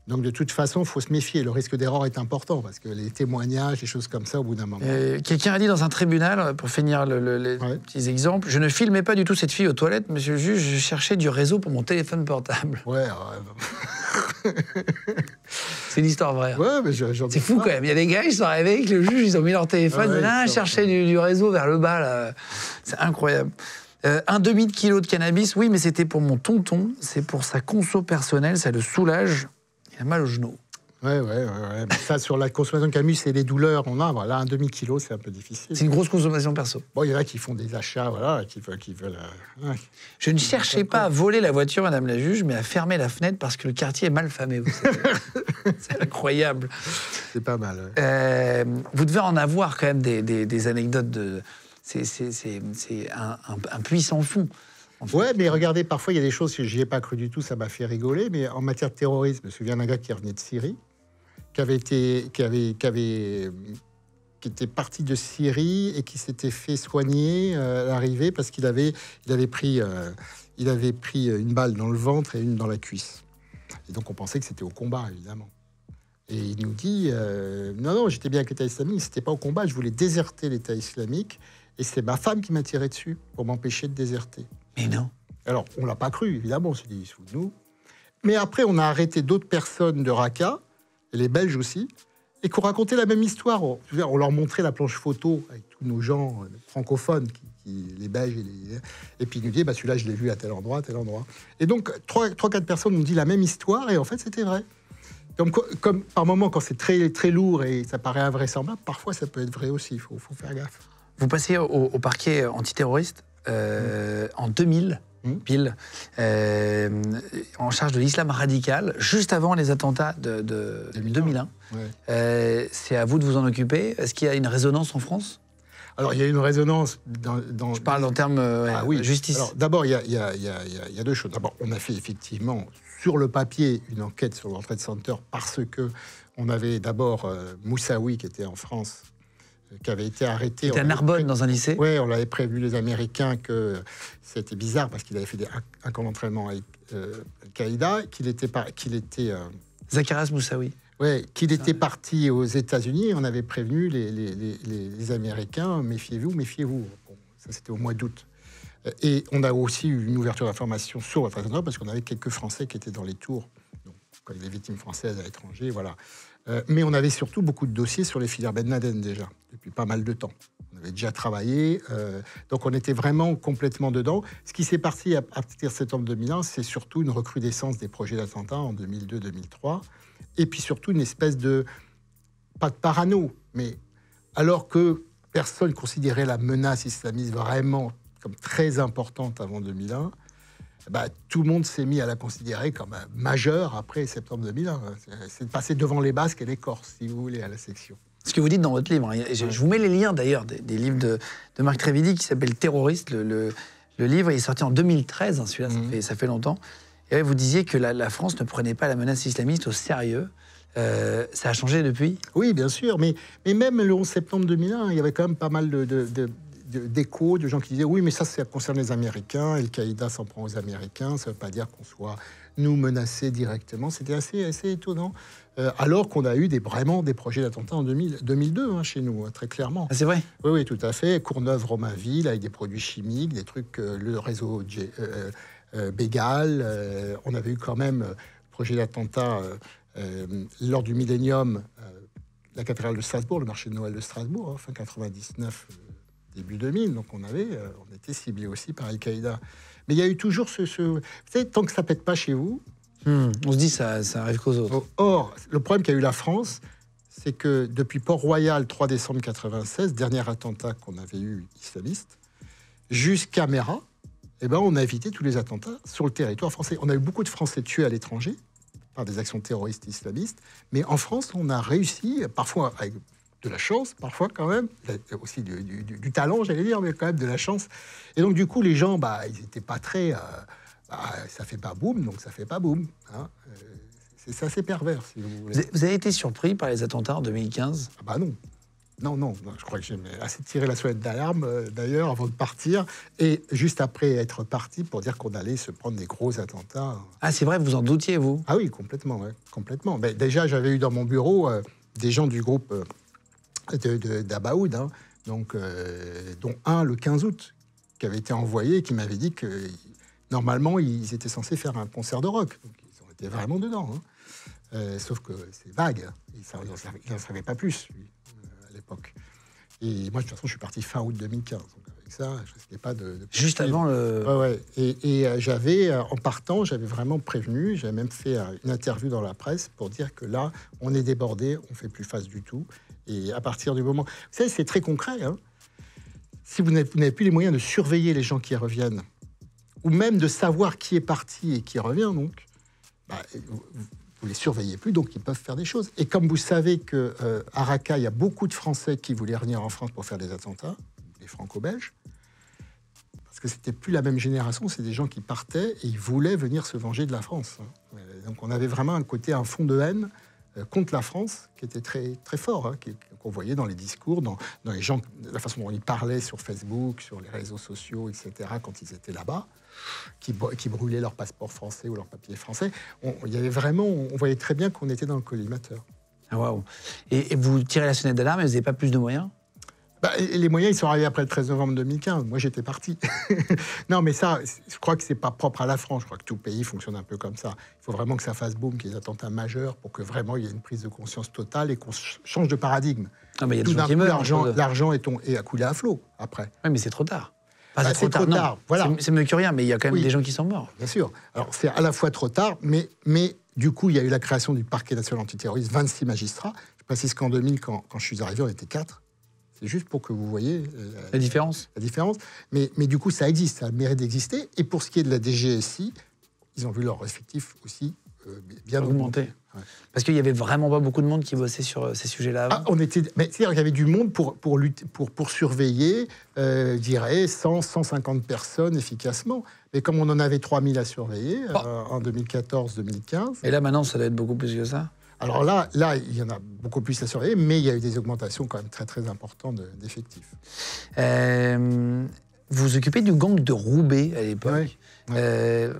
Speaker 2: Donc de toute façon, il faut se méfier. Le risque d'erreur est important parce que les témoignages, les choses comme ça, au bout d'un moment.
Speaker 1: Quelqu'un a dit dans un tribunal, pour finir les petits exemples, je ne filmais pas du tout cette fille aux toilettes, monsieur le juge, je cherchais du réseau pour mon téléphone portable.
Speaker 2: Ouais.
Speaker 1: C'est une histoire vraie.
Speaker 2: Ouais, mais
Speaker 1: c'est fou quand même. Il y a des gars, ils sont arrivés avec le juge, ils ont mis leur téléphone, chercher du réseau vers le bas. Là. C'est incroyable. Un demi-kilo de cannabis, oui, mais c'était pour mon tonton, c'est pour sa conso personnelle, ça le soulage. Il a mal au genou.
Speaker 2: Ouais. Mais ça, sur la consommation de cannabis et les douleurs, on a, voilà, un demi-kilo, c'est un peu difficile.
Speaker 1: C'est une grosse consommation perso.
Speaker 2: Bon, il y en a qui font des achats, voilà, qui veulent.
Speaker 1: Je ne cherchais pas à voler la voiture, madame la juge, mais à fermer la fenêtre parce que le quartier est mal famé, vous savez. C'est incroyable.
Speaker 2: C'est pas mal. Ouais.
Speaker 1: Vous devez en avoir quand même des anecdotes de. C'est un puissant fond. En fait.
Speaker 2: Ouais, mais regardez, parfois, il y a des choses que je n'y ai pas cru du tout, ça m'a fait rigoler, mais en matière de terrorisme, je me souviens d'un gars qui revenait de Syrie, qui était parti de Syrie et qui s'était fait soigner à l'arrivée parce qu'il avait pris une balle dans le ventre et une dans la cuisse. Et donc, on pensait que c'était au combat, évidemment. Et il nous dit, non, j'étais bien avec l'État islamique, c'était pas au combat, je voulais déserter l'État islamique, et c'est ma femme qui m'a tiré dessus pour m'empêcher de déserter.
Speaker 1: Mais non.
Speaker 2: Alors, on ne l'a pas cru, évidemment, on s'est dit, il se fout de nous. Mais après, on a arrêté d'autres personnes de Raqqa, et les Belges aussi, et qui ont raconté la même histoire. On leur montrait la planche photo avec tous nos gens francophones, les Belges, et puis ils nous disaient, celui-là, je l'ai vu à tel endroit, à tel endroit. Et donc, 3-4 personnes nous dit la même histoire, et en fait, c'était vrai. Donc, comme par moment, quand c'est très, très lourd et ça paraît invraisemblable, parfois, ça peut être vrai aussi, il faut faire gaffe.
Speaker 1: Vous passez au parquet antiterroriste en 2000, pile, en charge de l'islam radical, juste avant les attentats de 2001. Ouais. C'est à vous de vous en occuper. Est-ce qu'il y a une résonance en France ?
Speaker 2: Alors, il y a une résonance dans...
Speaker 1: Je parle en termes justice.
Speaker 2: Alors, d'abord, il y a deux choses. D'abord, on a fait effectivement, sur le papier, une enquête sur le World Trade Center parce qu'on avait d'abord Moussaoui, qui était en France, qui avait été arrêté.
Speaker 1: C'était à Narbonne, dans un lycée.
Speaker 2: Oui, on l'avait prévu, les Américains, que c'était bizarre parce qu'il avait fait un camp d'entraînement avec Al-Qaïda, qu'il était...
Speaker 1: Zacharias Moussaoui.
Speaker 2: Oui, qu'il était parti aux États-Unis. On avait prévenu les Américains, méfiez-vous. Bon, ça, c'était au mois d'août. Et on a aussi eu une ouverture d'information sur le Trade Center parce qu'on avait quelques Français qui étaient dans les tours. Donc, quand il y avait des victimes françaises à l'étranger, voilà. Mais on avait surtout beaucoup de dossiers sur les filières Ben Laden déjà, depuis pas mal de temps. On avait déjà travaillé, donc on était vraiment complètement dedans. Ce qui s'est passé à partir de septembre 2001, c'est surtout une recrudescence des projets d'attentats en 2002-2003, et puis surtout une espèce de, pas de parano, mais alors que personne considérait la menace islamiste vraiment comme très importante avant 2001, tout le monde s'est mis à la considérer comme majeure après septembre 2001. C'est de passer devant les Basques et les Corses, si vous voulez, à la section.
Speaker 1: Ce que vous dites dans votre livre, je vous mets les liens d'ailleurs des livres de Marc Trévidy qui s'appelle Terroriste. Le livre il est sorti en 2013, celui-là, ça fait longtemps. Et vous disiez que la France ne prenait pas la menace islamiste au sérieux. Ça a changé depuis ?
Speaker 2: Oui, bien sûr, mais même le 11 septembre 2001, il y avait quand même pas mal d'échos, de gens qui disaient oui, mais ça concerne les Américains, Al-Qaïda s'en prend aux Américains, ça ne veut pas dire qu'on soit nous menacés directement. C'était assez étonnant. Alors qu'on a eu vraiment des projets d'attentats en 2002 chez nous, très clairement.
Speaker 1: Ah, c'est vrai ?
Speaker 2: Oui, tout à fait. Courneuve-Romainville, avec des produits chimiques, des trucs, le réseau Bégal. On avait eu quand même projet d'attentat lors du Millénium, la cathédrale de Strasbourg, le marché de Noël de Strasbourg, fin 99, début 2000. Donc on était ciblé aussi par Al-Qaïda. Mais il y a eu toujours vous savez, tant que ça pète pas chez vous...
Speaker 1: On se dit ça arrive qu'aux autres.
Speaker 2: Or, le problème qu'a eu la France, c'est que depuis Port-Royal, 3 décembre 96, dernier attentat qu'on avait eu islamiste, jusqu'à Mera, on a évité tous les attentats sur le territoire français. On a eu beaucoup de Français tués à l'étranger par des actions terroristes islamistes, mais en France, on a réussi, parfois avec de la chance, parfois quand même, aussi du talent, j'allais dire, mais quand même de la chance. Et donc, du coup, les gens, ils n'étaient pas très Ça fait pas boum, donc ça fait pas boum. Hein. C'est assez pervers, si vous voulez.
Speaker 1: Vous avez été surpris par les attentats en 2015 ?
Speaker 2: Ah bah non. Non, je crois que j'ai assez tiré la sonnette d'alarme, d'ailleurs, avant de partir, et juste après être parti pour dire qu'on allait se prendre des gros attentats.
Speaker 1: Ah, c'est vrai, vous en doutiez, vous ?
Speaker 2: Ah oui, complètement, ouais, complètement. Mais déjà, j'avais eu dans mon bureau des gens du groupe d'Abaoud, hein, donc, dont un le 15 août, qui avait été envoyé et qui m'avait dit que normalement, ils étaient censés faire un concert de rock. Donc, ils ont été vraiment dedans. Hein. Sauf que c'est vague. Il n'en savait pas plus, lui, à l'époque. Et moi, de toute façon, je suis parti fin août 2015. Donc, avec ça, je risquais pas de
Speaker 1: Juste avant le...
Speaker 2: Ouais. Et j'avais, en partant, j'avais vraiment prévenu. J'avais même fait une interview dans la presse pour dire que là, on est débordé, on ne fait plus face du tout. Et à partir du moment... Vous savez, c'est très concret. Hein. Si vous n'avez plus les moyens de surveiller les gens qui reviennent, ou même de savoir qui est parti et qui revient, donc, vous les surveillez plus, donc ils peuvent faire des choses. Et comme vous savez qu'à Raqqa, il y a beaucoup de Français qui voulaient venir en France pour faire des attentats, les Franco-Belges, parce que c'était plus la même génération, c'est des gens qui partaient et ils voulaient venir se venger de la France. Donc on avait vraiment un fond de haine contre la France qui était très, très fort, hein, qu'on voyait dans les discours, dans les gens, la façon dont ils parlaient sur Facebook, sur les réseaux sociaux, etc., quand ils étaient là-bas, qui brûlaient leur passeport français ou leur papier français. Il y avait vraiment, on voyait très bien qu'on était dans le collimateur.
Speaker 1: Ah, waouh. Et vous tirez la sonnette d'alarme et vous n'avez pas plus de moyens ?
Speaker 2: Les moyens, ils sont arrivés après le 13 novembre 2015. Moi, j'étais parti. Non, mais ça, je crois que c'est pas propre à la France. Je crois que tout pays fonctionne un peu comme ça. Il faut vraiment que ça fasse boum, qu'il y ait des attentats majeurs pour que vraiment il y ait une prise de conscience totale et qu'on change de paradigme.
Speaker 1: Ah, mais il y a
Speaker 2: tout
Speaker 1: des gens qui meurent.
Speaker 2: L'argent est à couler à flot, après.
Speaker 1: Oui, mais c'est trop tard.
Speaker 2: C'est trop tard. Voilà.
Speaker 1: C'est mieux que rien, mais il y a quand même des gens qui sont morts.
Speaker 2: Bien sûr. Alors, c'est à la fois trop tard, mais du coup, il y a eu la création du parquet national antiterroriste, 26 magistrats. Je précise qu'en 2000, quand je suis arrivé, on était 4. C'est juste pour que vous voyez
Speaker 1: la différence.
Speaker 2: Mais du coup, ça existe, ça a le mérite d'exister. Et pour ce qui est de la DGSI, ils ont vu leur effectif aussi bien augmenter.
Speaker 1: Ouais. Parce qu'il n'y avait vraiment pas beaucoup de monde qui bossait sur ces sujets-là avant.
Speaker 2: C'est-à-dire qu'il y avait du monde pour surveiller, je dirais, 150 personnes efficacement. Mais comme on en avait 3000 à surveiller en 2014-2015...
Speaker 1: Et là, maintenant, ça doit être beaucoup plus que ça.
Speaker 2: Alors là, il y en a beaucoup plus à surveiller, mais il y a eu des augmentations quand même très, très importantes d'effectifs.
Speaker 1: Vous vous occupez du gang de Roubaix à l'époque. Ouais.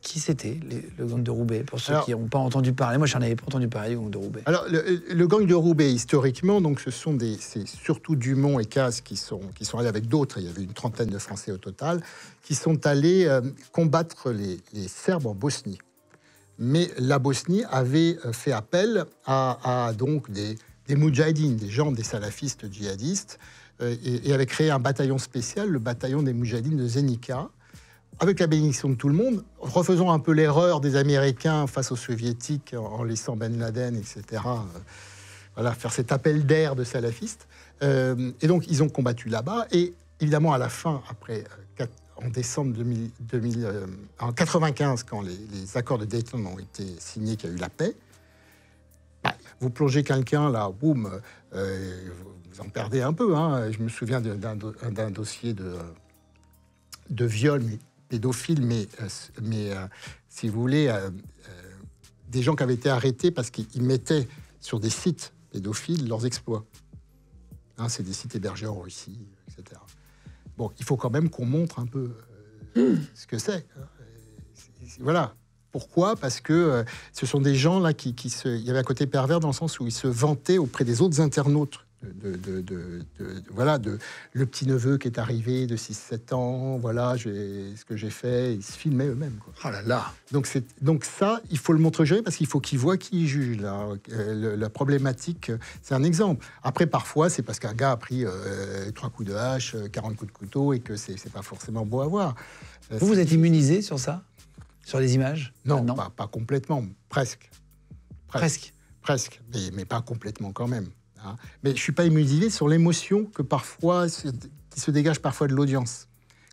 Speaker 1: Qui c'était, le gang de Roubaix, pour ceux qui n'ont pas entendu parler? Moi, je n'en avais pas entendu parler, du gang de Roubaix.
Speaker 2: Alors, le gang de Roubaix, historiquement, donc, c'est surtout Dumont et Casse qui sont allés avec d'autres, il y avait une trentaine de Français au total, qui sont allés combattre les Serbes en Bosnie. Mais la Bosnie avait fait appel à donc des moudjahidines, des gens, des salafistes djihadistes, et avait créé un bataillon spécial, le bataillon des moudjahidines de Zenica, avec la bénédiction de tout le monde, refaisant un peu l'erreur des Américains face aux Soviétiques en laissant Ben Laden, etc. Voilà, faire cet appel d'air de salafistes. Et donc, ils ont combattu là-bas. Et évidemment, à la fin, après... en décembre 1995, quand les accords de Dayton ont été signés, qu'il y a eu la paix, vous plongez quelqu'un, là, boum, vous en perdez un peu. Hein. Je me souviens d'un dossier de viol pédophile, mais si vous voulez, des gens qui avaient été arrêtés parce qu'ils mettaient sur des sites pédophiles leurs exploits. Hein, c'est des sites hébergés en Russie, etc. Bon, il faut quand même qu'on montre un peu ce que c'est. Voilà. Pourquoi ? Parce que ce sont des gens là il y avait un côté pervers dans le sens où ils se vantaient auprès des autres internautes voilà, le petit-neveu qui est arrivé de 6-7 ans, voilà, ce que j'ai fait, ils se filmaient eux-mêmes. Quoi.
Speaker 1: Oh là là.
Speaker 2: Donc ça, il faut le montrer parce qu'il faut qu'ils voient qui ils jugent. Là. La problématique, c'est un exemple. Après, parfois, c'est parce qu'un gars a pris 3 coups de hache, 40 coups de couteau et que c'est pas forcément beau à voir.
Speaker 1: Vous êtes immunisé sur ça ? Sur les images ?
Speaker 2: Non, pas complètement, presque.
Speaker 1: Presque,
Speaker 2: mais pas complètement quand même. Hein. Mais je ne suis pas immunisé sur l'émotion qui se dégage parfois de l'audience.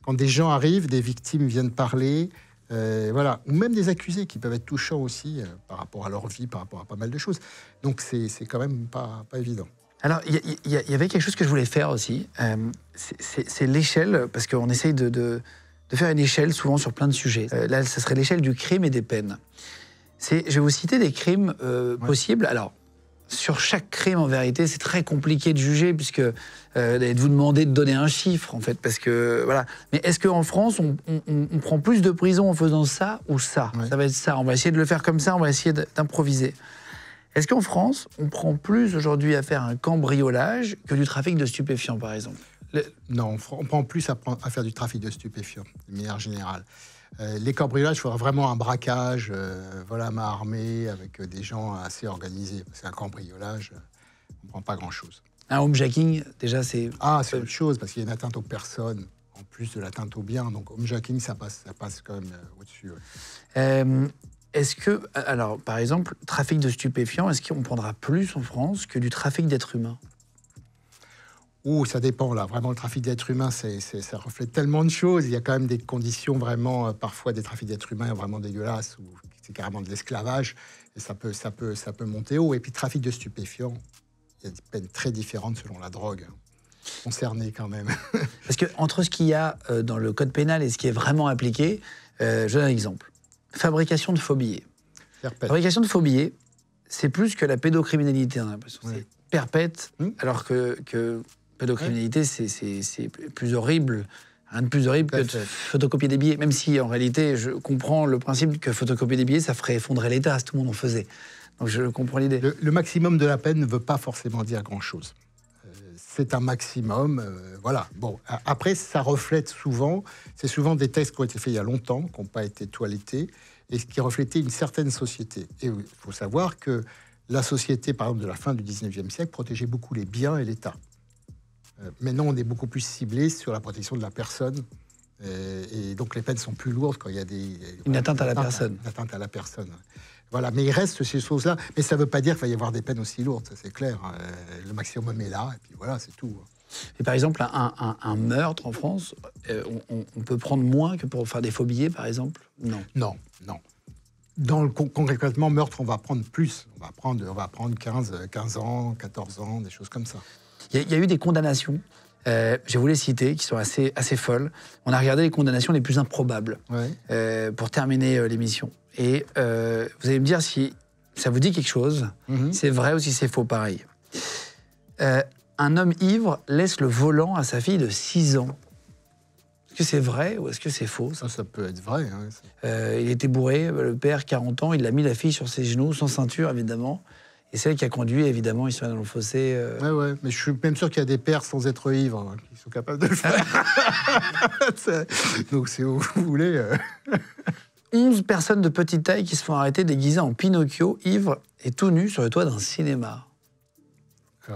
Speaker 2: Quand des gens arrivent, des victimes viennent parler, voilà. Ou même des accusés qui peuvent être touchants aussi par rapport à leur vie, par rapport à pas mal de choses. Donc c'est quand même pas évident.
Speaker 1: Alors, il y avait quelque chose que je voulais faire aussi. C'est l'échelle, parce qu'on essaye de de faire une échelle, souvent sur plein de sujets. Là, ça serait l'échelle du crime et des peines. Je vais vous citer des crimes possibles. Alors, sur chaque crime, en vérité, c'est très compliqué de juger, puisque de vous demander de donner un chiffre, en fait, parce que, voilà. Mais est-ce qu'en France, on prend plus de prison en faisant ça ou ça? Ça va être ça. On va essayer de le faire comme ça, on va essayer d'improviser. Est-ce qu'en France, on prend plus aujourd'hui à faire un cambriolage que du trafic de stupéfiants, par exemple?
Speaker 2: Non, on prend plus à faire du trafic de stupéfiants, de manière générale. Les cambriolages, il faudra vraiment un braquage, voilà, main armée, avec des gens assez organisés. C'est un cambriolage, on ne prend pas grand-chose.
Speaker 1: Un homejacking, déjà, c'est...
Speaker 2: Ah, c'est autre chose, parce qu'il y a une atteinte aux personnes, en plus de l'atteinte aux biens. Donc, homejacking, ça passe quand même au-dessus. Ouais.
Speaker 1: Est-ce que, alors, par exemple, trafic de stupéfiants, est-ce qu'on prendra plus en France que du trafic d'êtres humains?
Speaker 2: Ça dépend, là. Vraiment, le trafic d'êtres humains, ça reflète tellement de choses. Il y a quand même des conditions vraiment, parfois, des trafics d'êtres humains vraiment dégueulasses, où c'est carrément de l'esclavage, et ça peut monter haut. Et puis, trafic de stupéfiants, il y a des peines très différentes selon la drogue concernée, quand même.
Speaker 1: Parce que entre ce qu'il y a dans le code pénal et ce qui est vraiment appliqué, je donne un exemple. Fabrication de faux billets. Fabrication de faux billets, c'est plus que la pédocriminalité, on a l'impression. Oui. C'est perpète, alors que pédocriminalité, c'est plus horrible. Rien de plus horrible que de photocopier des billets. Même si, en réalité, je comprends le principe que photocopier des billets, ça ferait effondrer l'État si tout le monde en faisait. Donc je comprends l'idée.
Speaker 2: Le maximum de la peine ne veut pas forcément dire grand-chose. C'est un maximum, voilà. Bon, après, ça reflète souvent, c'est souvent des textes qui ont été faits il y a longtemps, qui n'ont pas été toilettés, et qui reflétaient une certaine société. Et il faut savoir que la société, par exemple, de la fin du 19e siècle, protégeait beaucoup les biens et l'État. Maintenant, on est beaucoup plus ciblé sur la protection de la personne, et donc les peines sont plus lourdes quand il y a
Speaker 1: une atteinte à la personne.
Speaker 2: Une atteinte à la personne. Voilà, mais il reste ces choses-là. Mais ça ne veut pas dire qu'il va y avoir des peines aussi lourdes, ça c'est clair. Le maximum est là, et puis voilà, c'est tout.
Speaker 1: Et par exemple, un meurtre en France, on peut prendre moins que pour faire des faux billets, par exemple? Non.
Speaker 2: Non. Concrètement, meurtre, on va prendre plus. On va prendre 15 ans, 14 ans, des choses comme ça.
Speaker 1: Il y a eu des condamnations, je vous les citer, qui sont assez folles. On a regardé les condamnations les plus improbables pour terminer l'émission. Et vous allez me dire si ça vous dit quelque chose, si c'est vrai ou si c'est faux, pareil. Un homme ivre laisse le volant à sa fille de 6 ans. Est-ce que c'est vrai ou est-ce que c'est faux?
Speaker 2: Ça peut être vrai. Hein.
Speaker 1: Il était bourré, le père, 40 ans, il a mis la fille sur ses genoux, sans ceinture, évidemment. Et celle qui a conduit, évidemment, ils sont dans le fossé.
Speaker 2: Ouais, mais je suis même sûr qu'il y a des pères sans être ivres hein, qui sont capables de le faire. Donc, si vous voulez...
Speaker 1: 11 personnes de petite taille qui se font arrêter déguisées en Pinocchio, ivres et tout nus sur le toit d'un cinéma.